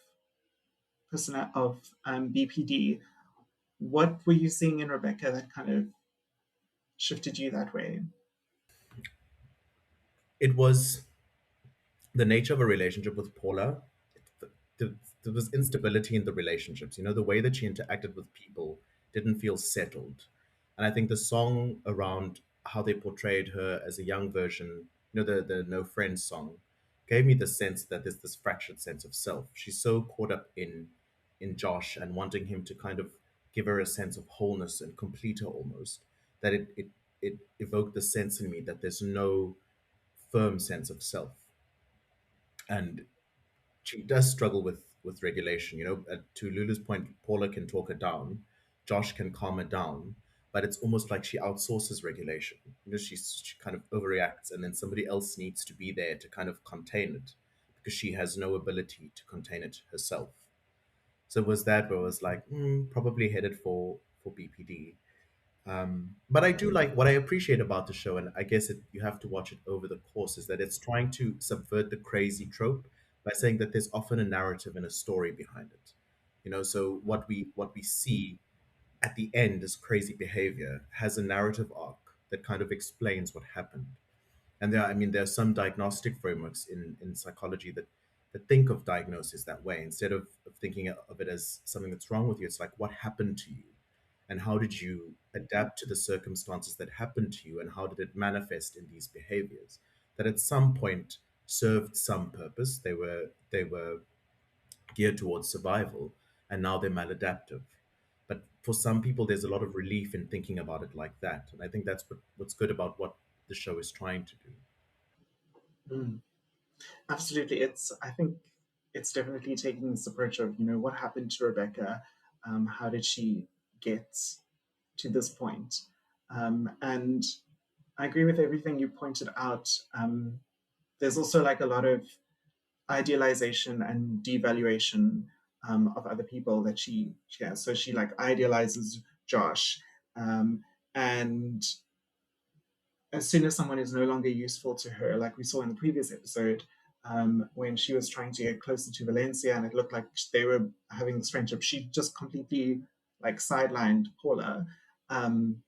BPD. What were you seeing in Rebecca that kind of shifted you that way? it was the nature of a relationship with Paula. There was instability in the relationships. The way that she interacted with people didn't feel settled. And I think the song around how they portrayed her as a young version, the No Friends song, gave me the sense that there's this fractured sense of self. She's so caught up in Josh and wanting him to kind of give her a sense of wholeness and complete her almost, that it evoked the sense in me that there's no firm sense of self. And she does struggle with regulation. To Lulu's point, Paula can talk her down, Josh can calm her down, but it's almost like she outsources regulation. She kind of overreacts, and then somebody else needs to be there to kind of contain it because she has no ability to contain it herself. So it was that where I was like, probably headed for BPD. But I do like what I appreciate about the show, and I guess you have to watch it over the course, is that it's trying to subvert the crazy trope by saying that there's often a narrative and a story behind it. So what we see at the end as crazy behavior has a narrative arc that kind of explains what happened. And there are some diagnostic frameworks in psychology that think of diagnosis that way. Instead of thinking of it as something that's wrong with you, it's like, what happened to you? And how did you adapt to the circumstances that happened to you? And how did it manifest in these behaviors? That at some point served some purpose. They were geared towards survival, and now they're maladaptive. But for some people, there's a lot of relief in thinking about it like that. And I think that's what's good about what the show is trying to do. Mm, absolutely. I think it's definitely taking this approach of, what happened to Rebecca? How did she get to this point? And I agree with everything you pointed out. There's also like a lot of idealization and devaluation of other people that she has. So she like idealizes Josh, and as soon as someone is no longer useful to her, like we saw in the previous episode, when she was trying to get closer to Valencia and it looked like they were having this friendship, she just completely like sidelined Paula. Um,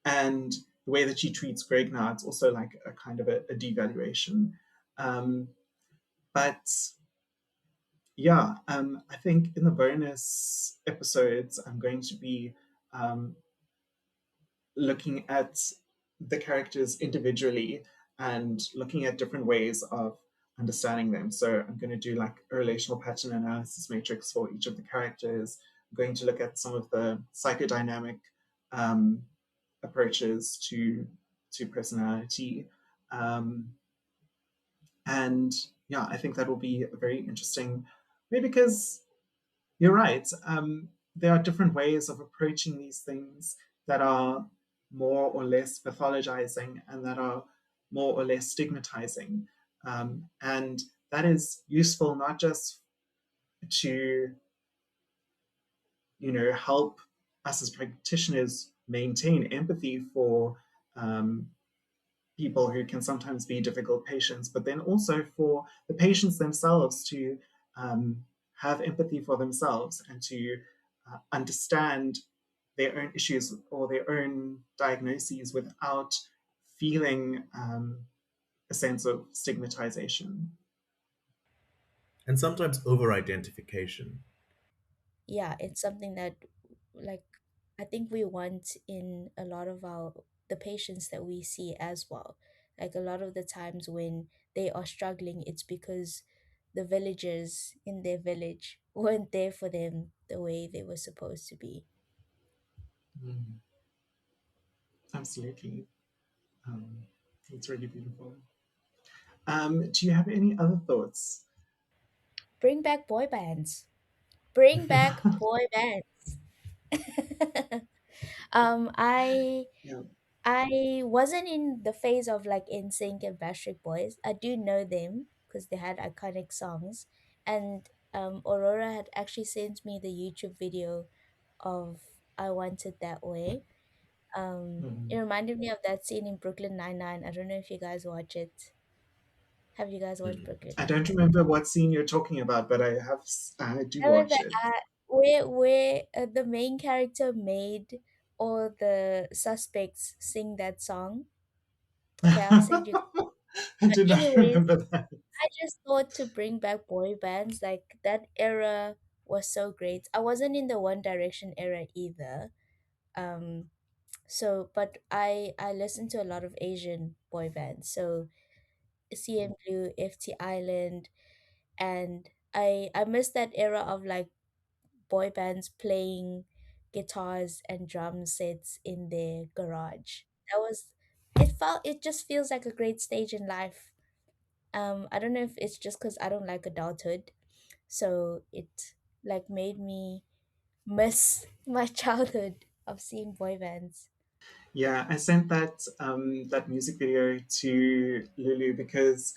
and the way that she treats Greg now, it's also like a kind of a devaluation. Um, but yeah, I think in the bonus episodes, I'm going to be um, looking at the characters individually and looking at different ways of understanding them. So I'm going to do like a relational pattern analysis matrix for each of the characters. I'm going to look at some of the psychodynamic um, approaches to personality. Um, and yeah, I think that will be very interesting, maybe because you're right. There are different ways of approaching these things that are more or less pathologizing and that are more or less stigmatizing. And that is useful not just to, help us as practitioners maintain empathy for um, people who can sometimes be difficult patients, but then also for the patients themselves to have empathy for themselves and to understand their own issues or their own diagnoses without feeling a sense of stigmatization. And sometimes over identification. Yeah, it's something that, like, I think we want in a lot of the patients that we see as well. Like a lot of the times when they are struggling, it's because the villagers in their village weren't there for them the way they were supposed to be. Mm, absolutely. Um, it's really beautiful. Do you have any other thoughts? Bring back boy bands. Bring back boy bands. um i Yeah. I wasn't in the phase of like NSYNC and Backstreet Boys. I do know them because they had iconic songs, and Aurora had actually sent me the YouTube video of "I Want It That Way." It Mhm. reminded me of that scene in Brooklyn Nine Nine. I don't know if you guys watch it. Have you guys watched Mm. Brooklyn I Nine don't Nine? remember what scene you're talking about, but I do That was watch the it. where the main character made all the suspects sing that song. Okay, I'll send you. I do not Anyways, remember that. I just thought to bring back boy bands. Like that era was so great. I wasn't in the One Direction era either. Um, but I listened to a lot of Asian boy bands. So CM Blue, FT Island, and I miss that era of like boy bands playing guitars and drum sets in their garage. That was it just feels like a great stage in life. I don't know if it's just because I don't like adulthood, so it like made me miss my childhood of seeing boy bands. Yeah, I sent that music video to Lulu because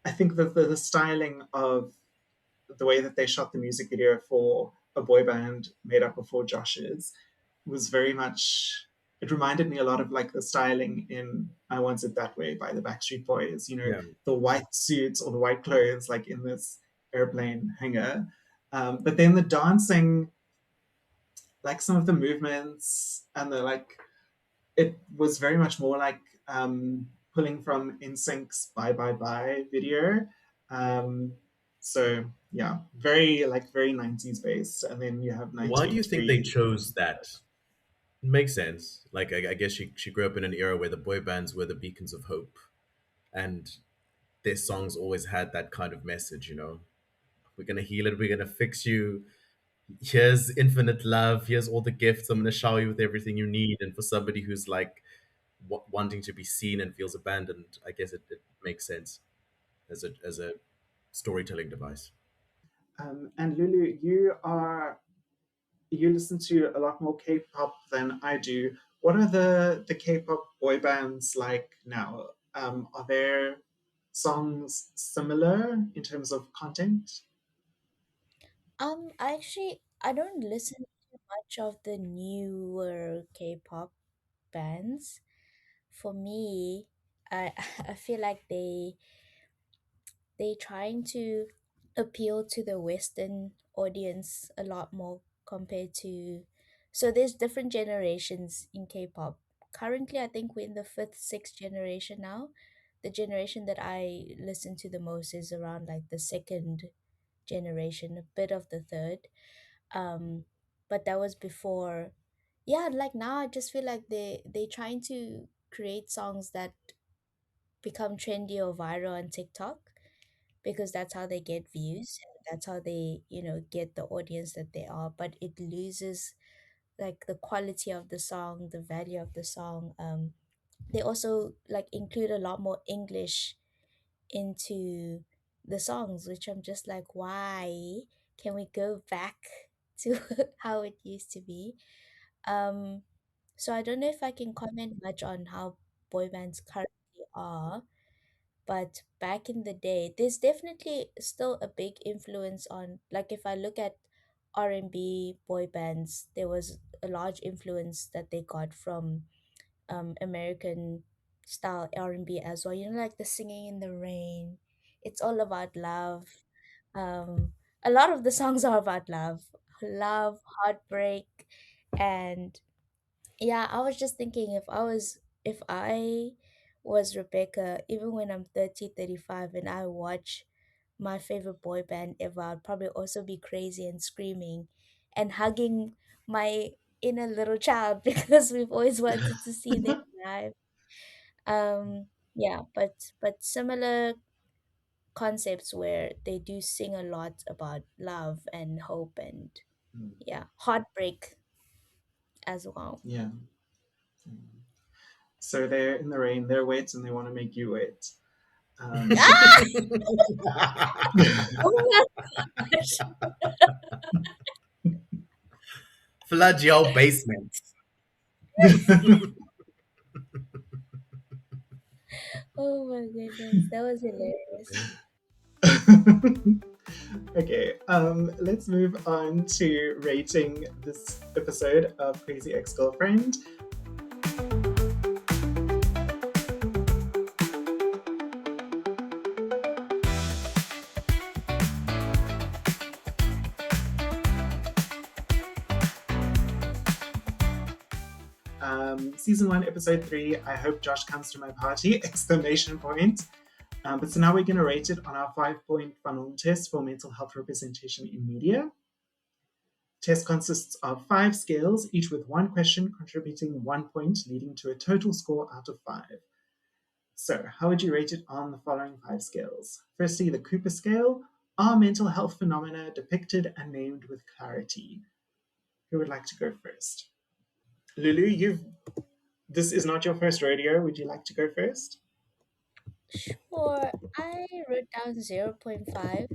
I think that the styling of the way that they shot the music video for a boy band made up of four Joshes was very much. It reminded me a lot of like the styling in "I Want It That Way" by the Backstreet Boys. You know, Yeah. the white suits or the white clothes, like in this airplane hangar. But then the dancing, like some of the movements and the like, it was very much more like pulling from InSync's "Bye Bye Bye" video. Um, so yeah, very like very 90s based, and then you have Why do you think they 93. chose that? Makes sense. Like, I guess she grew up in an era where the boy bands were the beacons of hope, and their songs always had that kind of message. We're gonna heal it. We're gonna fix you. Here's infinite love. Here's all the gifts. I'm gonna shower you with everything you need. And for somebody who's like wanting to be seen and feels abandoned, I guess it makes sense as a storytelling device. And Lulu, you listen to a lot more K-pop than I do. What are the K-pop boy bands like now? Are their songs similar in terms of content? I don't listen to much of the newer K-pop bands. For me, I I feel like they trying to appeal to the Western audience a lot more compared to. So there's different generations in K-pop. Currently, I think we're in the fifth, sixth generation now. The generation that I listen to the most is around like the second generation, a bit of the third. Um, but that was before. Yeah, like now I just feel like they trying to create songs that become trendy or viral on TikTok because that's how they get views. That's how they, get the audience that they are. But it loses like the quality of the song, the value of the song. They also like include a lot more English into the songs, which I'm just like, why? Can we go back to how it used to be? Um, so I don't know if I can comment much on how boy bands currently are, but back in the day, there's definitely still a big influence on, like if I look at R&B boy bands, there was a large influence that they got from American style R&B as well. Like the Singing in the Rain. It's all about love. Um, a lot of the songs are about love, heartbreak, and yeah, I was just thinking if I was Rebecca, even when I'm 30, 35, and I watch my favorite boy band ever, I'd probably also be crazy and screaming and hugging my inner little child because we've always wanted to see them live. Yeah, but similar concepts where they do sing a lot about love and hope and Mm, yeah, heartbreak as well. yeah. So they're in the rain, they're wet, and they want to make you wet. Um, Ah! Oh my gosh. Flood your basement. Oh my goodness. That was hilarious. okay, let's move on to rating this episode of Crazy Ex-Girlfriend. Season 1, Episode 3. I hope Josh comes to my party! Exclamation point. But so now we're going to rate it on our 5-point Fanon test for mental health representation in media. Test consists of 5 scales, each with one question contributing 1 point, leading to a total score out of 5. So, how would you rate it on the following 5 scales? Firstly, the Cooper scale. Are mental health phenomena depicted and named with clarity? Who would like to go first? Lulu, this is not your first rodeo. Would you like to go first? Sure, I wrote down 0.5,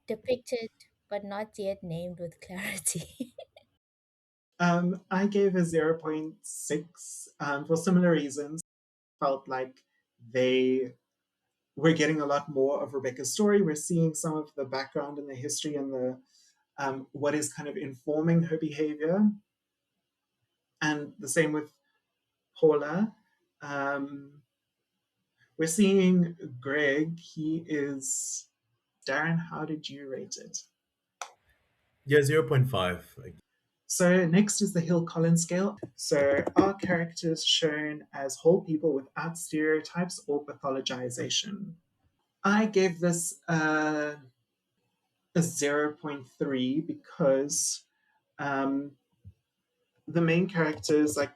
depicted but not yet named with clarity. I gave a zero point 0.6 for similar reasons. Felt like they were getting a lot more of Rebecca's story. We're seeing some of the background and the history and the what is kind of informing her behavior. And the same with Paula. Um, we're seeing Greg. He is Darryn. How did you rate it? Yeah, 0.5. So next is the Hill-Collins scale. So are characters shown as whole people without stereotypes or pathologization? I gave this a 0.3 because the main characters like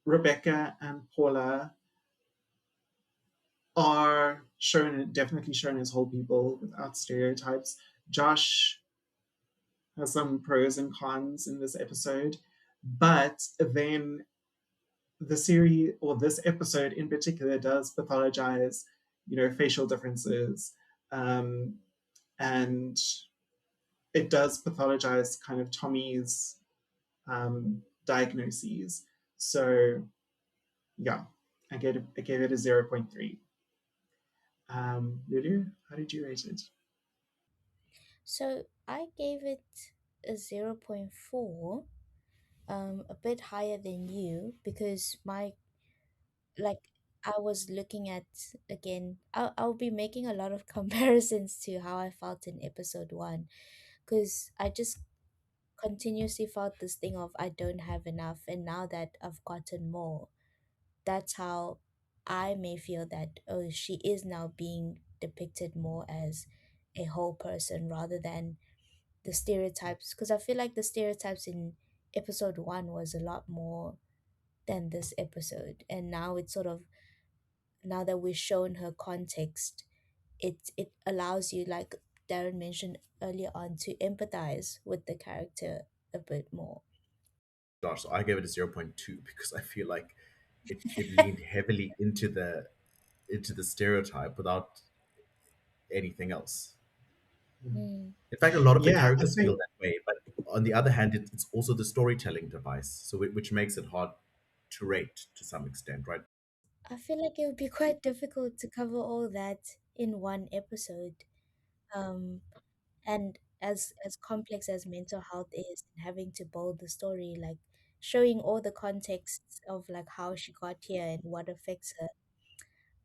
Rebecca and Paula are definitely shown as whole people without stereotypes. Josh has some pros and cons in this episode, but then the series or this episode in particular does pathologize, facial differences, and it does pathologize kind of Tommy's diagnoses. So yeah, I gave it a 0.3. Lulu, how did you rate it? So I gave it a 0.4, a bit higher than you because like I was looking at, again, I'll be making a lot of comparisons to how I felt in episode 1, because I just continuously felt this thing of I don't have enough, and now that I've gotten more, that's how I may feel that, oh, she is now being depicted more as a whole person rather than the stereotypes, because I feel like the stereotypes in episode 1 was a lot more than this episode, and now it's sort of, now that we've shown her context, it allows you, like Darryn mentioned earlier on, to empathize with the character a bit more. Josh, so I gave it a 0.2 because I feel like it leaned heavily into the stereotype without anything else. Mm. In fact, a lot of the Yeah, I characters feel think that way, but on the other hand, it's also the storytelling device, so which makes it hard to rate to some extent, right? I feel like it would be quite difficult to cover all that in one episode. Um, and as complex as mental health is, and having to build the story, like showing all the contexts of like how she got here and what affects her,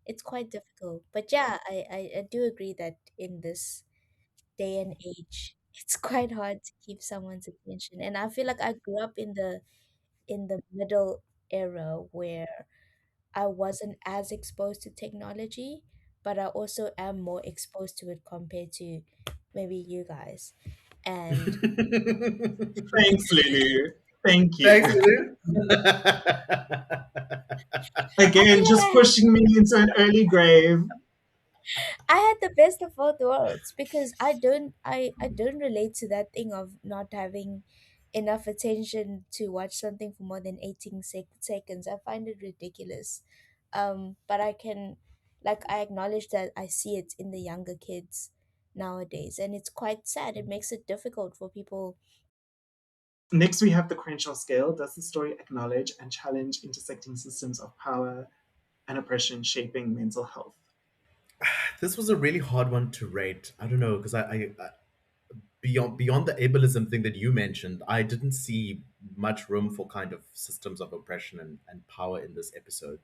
it's quite difficult. But yeah, I do agree that in this day and age, it's quite hard to keep someone's attention. And I feel like I grew up in the middle era where I wasn't as exposed to technology, but I also am more exposed to it compared to maybe you guys. And thanks, Lulu. Thank you. Thanks, Lulu. I feel Again, like just pushing me into an early grave. I had the best of both worlds because I don't relate to that thing of not having enough attention to watch something for more than 18 seconds. I find it ridiculous. But I can, like, I acknowledge that I see it in the younger kids nowadays, and it's quite sad. It makes it difficult for people. Next, we have the Crenshaw scale. Does the story acknowledge and challenge intersecting systems of power and oppression shaping mental health? This was a really hard one to rate. I don't know because I beyond the ableism thing that you mentioned, I didn't see much room for kind of systems of oppression and power in this episode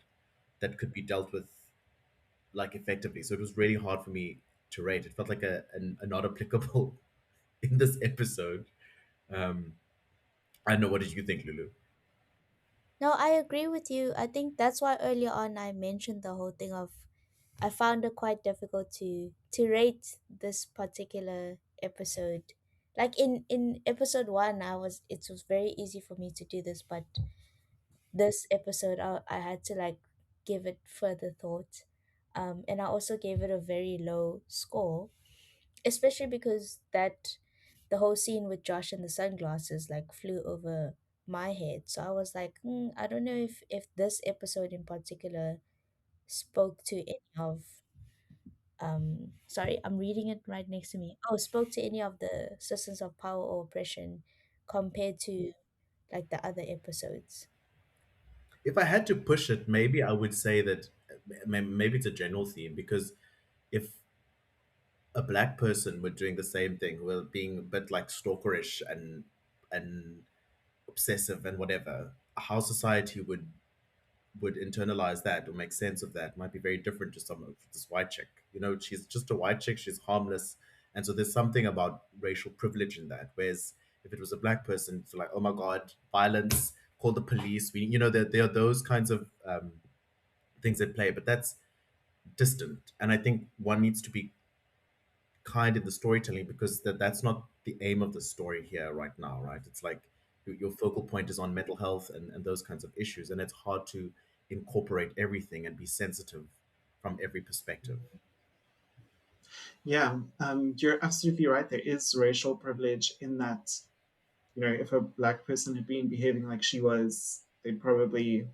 that could be dealt with like effectively. So it was really hard for me to rate. It felt like a not applicable in this episode. Um, I don't know. What did you think, Lulu? No, I agree with you. I think that's why earlier on I mentioned the whole thing of I found it quite difficult to rate this particular episode. Like in episode 1, it was very easy for me to do this, but this episode I had to like give it further thought. And I also gave it a very low score, especially because that the whole scene with Josh and the sunglasses like flew over my head. So I was like, I don't know if this episode in particular spoke to any of sorry, I'm reading it right next to me. Oh, spoke to any of the systems of power or oppression compared to like the other episodes. If I had to push it, maybe I would say that maybe it's a general theme, because if a black person were doing the same thing, well, being a bit like stalkerish and obsessive and whatever, how society would internalize that or make sense of that might be very different to some of this white chick. You know, she's just a white chick, she's harmless. And so there's something about racial privilege in that. Whereas if it was a black person, it's like, oh my God, violence, call the police. We, you know, there are those kinds of things at play, but that's distant. And I think one needs to be kind in the storytelling, because that's not the aim of the story here right now, right? It's like your focal point is on mental health and those kinds of issues, and it's hard to incorporate everything and be sensitive from every perspective. Yeah, you're absolutely right. There is racial privilege in that, you know, if a black person had been behaving like she was, they'd probably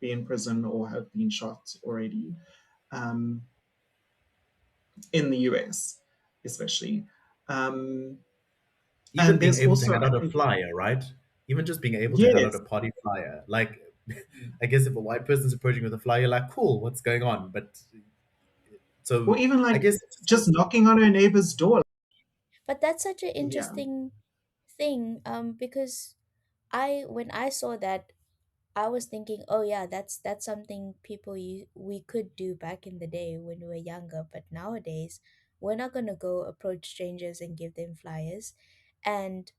be in prison or have been shot already. Um, in the US, especially. Um, Even and being there's able to also, hand I out a think, flyer, right? Even just being able to hand out yes, a party flyer, like, I guess if a white person's approaching with a flyer, you're like, cool, what's going on? But or so even I like guess it just just goes. knocking on her neighbor's door. But that's such an Yeah. interesting thing because I when I saw that I was thinking, oh yeah, that's something we could do back in the day when we were younger, but nowadays we're not gonna go approach strangers and give them flyers. And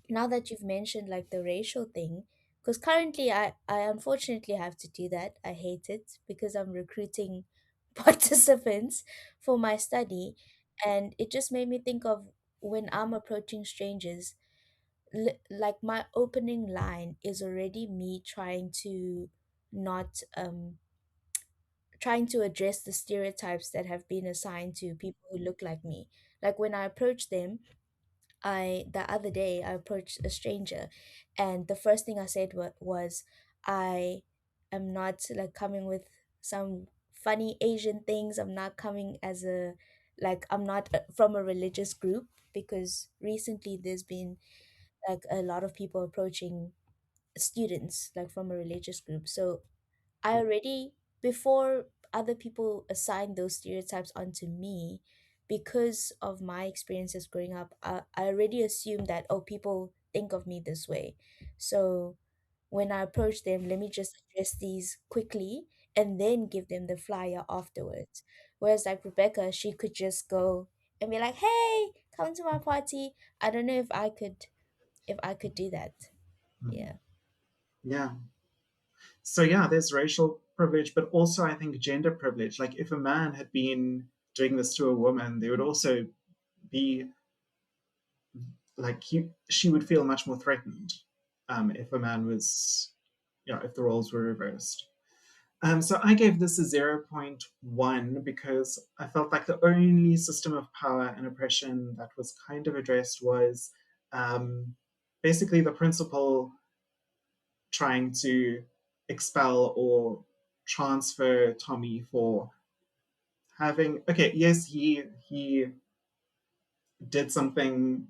now that you've mentioned like the racial thing, because currently I unfortunately have to do that. I hate it because I'm recruiting participants for my study, and it just made me think of when I'm approaching strangers, like my opening line is already me not trying to address the stereotypes that have been assigned to people who look like me. Like when I approach them, I the other day I approached a stranger, and the first thing I said was I am not like coming with some funny Asian things. I'm not coming as a like I'm not from a religious group, because recently there's been like a lot of people approaching students like from a religious group. So I already, before other people assign those stereotypes onto me, because of my experiences growing up, I already assume that, oh, people think of me this way. So when I approach them, let me just address these quickly and then give them the flyer afterwards. Whereas like Rebecca, she could just go and be like, hey, come to my party. I don't know if I could do that. Mhm. Yeah. Yeah. So yeah, there's racial privilege, but also I think gender privilege. Like if a man had been doing this to a woman, there would also be like she would feel much more threatened if a man was, you know, if the roles were reversed. So I gave this a zero point 0.1 because I felt like the only system of power and oppression that was kind of addressed was um, basically the principal trying to expel or transfer Tommy for having, okay, yes, he did something,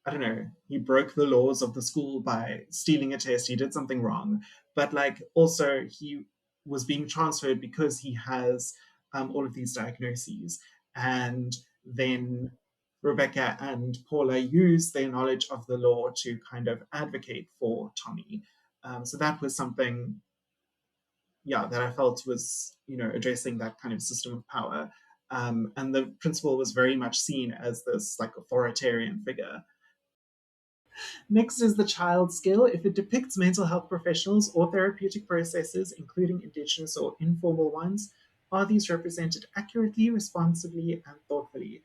I don't know, he broke the laws of the school by stealing a test. He did something wrong. But like also he was being transferred because he has all of these diagnoses. And then Rebecca and Paula use their knowledge of the law to kind of advocate for Tommy. So that was something, yeah, that I felt was, you know, addressing that kind of system of power. And the principal was very much seen as this like authoritarian figure. Next is the child skill. If it depicts mental health professionals or therapeutic processes, including indigenous or informal ones, are these represented accurately, responsibly, and thoughtfully?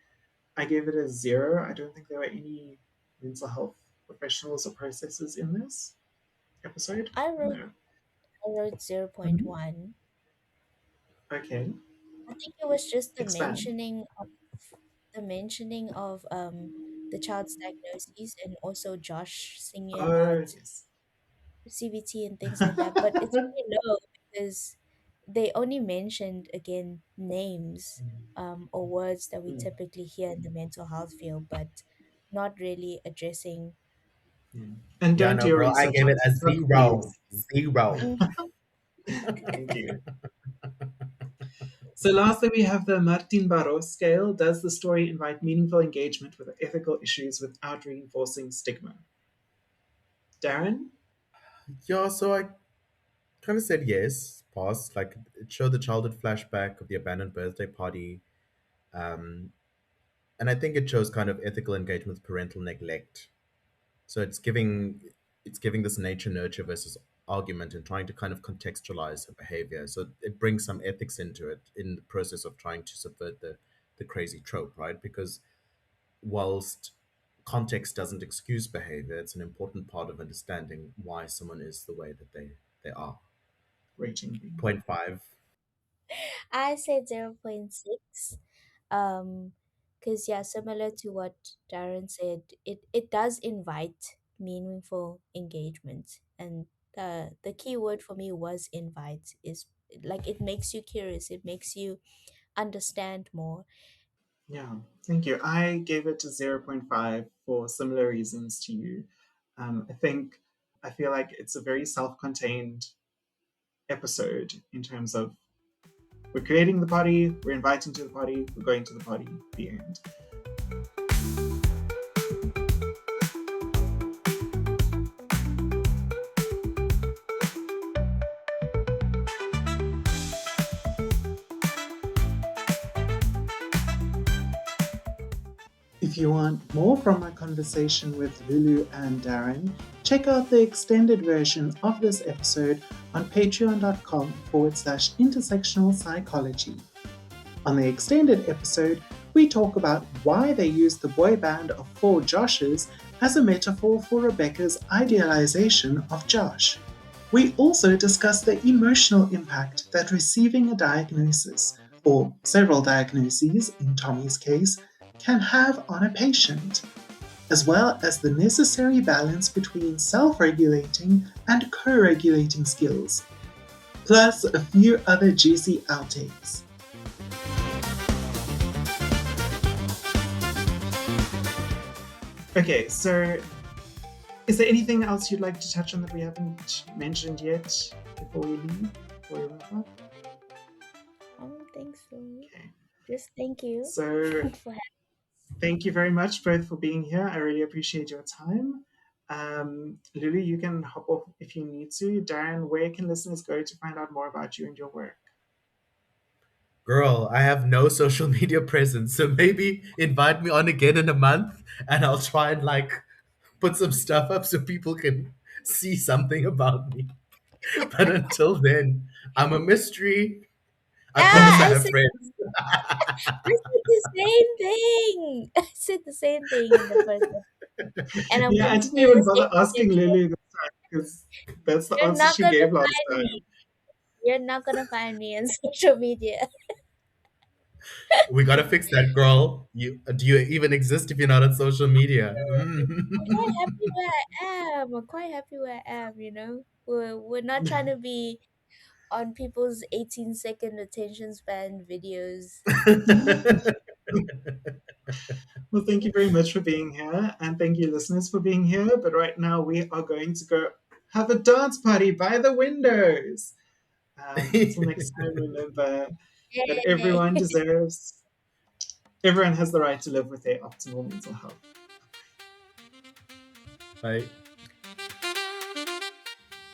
I gave it a 0. I don't think there were any mental health professionals or processes in this episode. I wrote No. I wrote Mhm. 0.1. Okay. I think it was just Expand. the mentioning of the child's diagnosis, and also Josh singing Oh, about yes. CBT and things like that. But it's really low because they only mentioned again names or words that we Mm, typically hear in the mental health field, but not really addressing. yeah. And Yeah, don't do no, your girl, I research gave on it a TikTok, 0. please. 0. Thank you. So lastly, we have the Martin Barros scale. Does the story invite meaningful engagement with ethical issues without reinforcing stigma? Darren? Yeah, so I kind of said yes, pass. Like, it showed the childhood flashback of the abandoned birthday party. Um, and I think it shows kind of ethical engagement with parental neglect. So it's giving this nature nurture versus argument and trying to kind of contextualize the behavior. So it brings some ethics into it in the process of trying to subvert the crazy trope, right? Because whilst context doesn't excuse behavior, it's an important part of understanding why someone is the way that they are. Rating B. Point five. I said 0.6. Because, yeah, similar to what Darren said, it does invite meaningful engagement. And the key word for me was invite, is like it makes you curious, it makes you understand more. Yeah, thank you. I gave it a zero point 0.5 for similar reasons to you. I feel like it's a very self-contained episode in terms of we're creating the party, we're inviting to the party, we're going to the party, the end. If you want more from my conversation with Lulu and Darren, check out the extended version of this episode on patreon.com/intersectional psychology. On the extended episode, we talk about why they used the boy band of 4 Joshes as a metaphor for Rebecca's idealization of Josh. We also discuss the emotional impact that receiving a diagnosis, or several diagnoses in Tommy's case, can have on a patient, as well as the necessary balance between self-regulating and co-regulating skills, plus a few other juicy outtakes. Okay, so is there anything else you'd like to touch on that we haven't mentioned yet before we leave, before we wrap up? I don't think so. Okay, Just thank you so for having. thank you very much both for being here. I really appreciate your time. Lulu, you can hop off if you need to. Darren, where can listeners go to find out more about you and your work? Girl, I have no social media presence, so maybe invite me on again in a month and I'll try and like put some stuff up so people can see something about me. But until then, I'm a mystery. I promise Ah, I have friends. I said the same thing. I said the same thing in the first episode. And I'm Yeah, going I to didn't say even the bother same asking thing again. Lulu this time because that's the You're answer not she going to gave last find time. me. You're not going to find me on social media. We gotta fix that, girl. You do you even exist if you're not on social media? I'm quite happy where I am. I'm quite happy where I am, you know? We're not trying to be on people's 18-second attention span videos. Well, thank you very much for being here, and thank you, listeners, for being here. But right now, we are going to go have a dance party by the windows. Until next time, remember that Yay. everyone has the right to live with their optimal mental health. Like,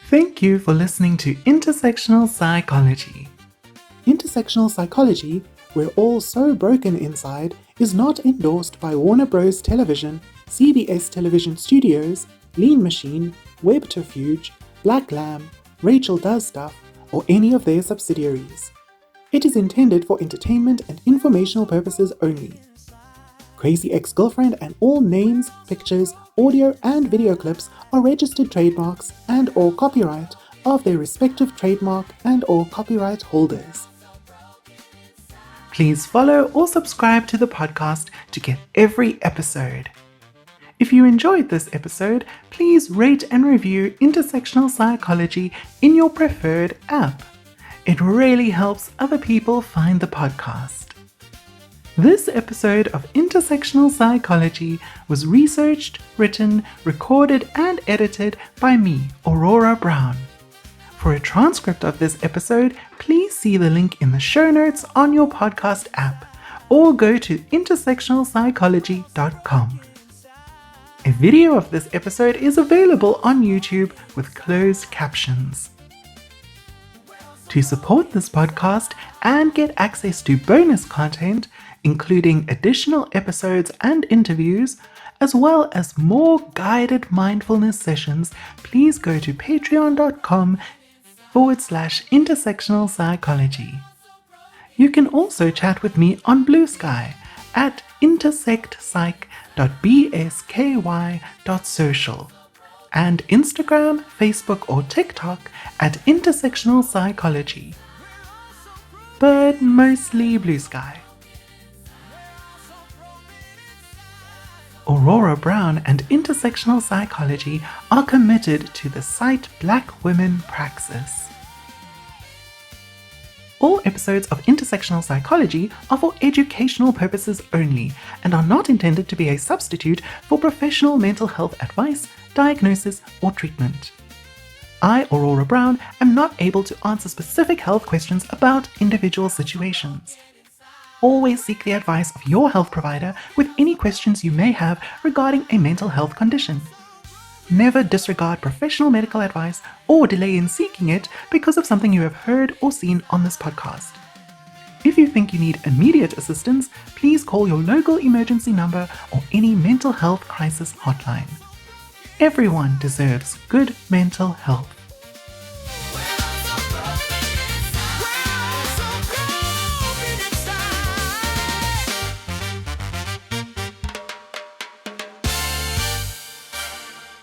Thank you for listening to Intersectional Psychology. Intersectional Psychology, We're All So Broken Inside, is not endorsed by Warner Bros. Television, CBS Television Studios, Lean Machine, Webterfuge, Black Lamb, Rachel Does Stuff, or any of their subsidiaries. It is intended for entertainment and informational purposes only. Crazy Ex-Girlfriend and all names, pictures, audio and video clips are registered trademarks and/or copyright of their respective trademark and/or copyright holders. Please follow or subscribe to the podcast to get every episode. If you enjoyed this episode, please rate and review Intersectional Psychology in your preferred app. It really helps other people find the podcast. This episode of Intersectional Psychology was researched, written, recorded, and edited by me, Aurora Brown. For a transcript of this episode, please see the link in the show notes on your podcast app or go to intersectionalpsychology.com. A video of this episode is available on YouTube with closed captions. To support this podcast and get access to bonus content, including additional episodes and interviews, as well as more guided mindfulness sessions, please go to patreon.com/intersectional psychology. You can also chat with me on Blue Sky at intersectpsych.bsky.social and Instagram, Facebook, or TikTok at Intersectional Psychology. But mostly Blue Sky. Aurora Brown and Intersectional Psychology are committed to the Sight Black Women Praxis. All episodes of Intersectional Psychology are for educational purposes only and are not intended to be a substitute for professional mental health advice, diagnosis, or treatment. I, Aurora Brown, am not able to answer specific health questions about individual situations. Always seek the advice of your health provider with any questions you may have regarding a mental health condition. Never disregard professional medical advice or delay in seeking it because of something you have heard or seen on this podcast. If you think you need immediate assistance, please call your local emergency number or any mental health crisis hotline. Everyone deserves good mental health.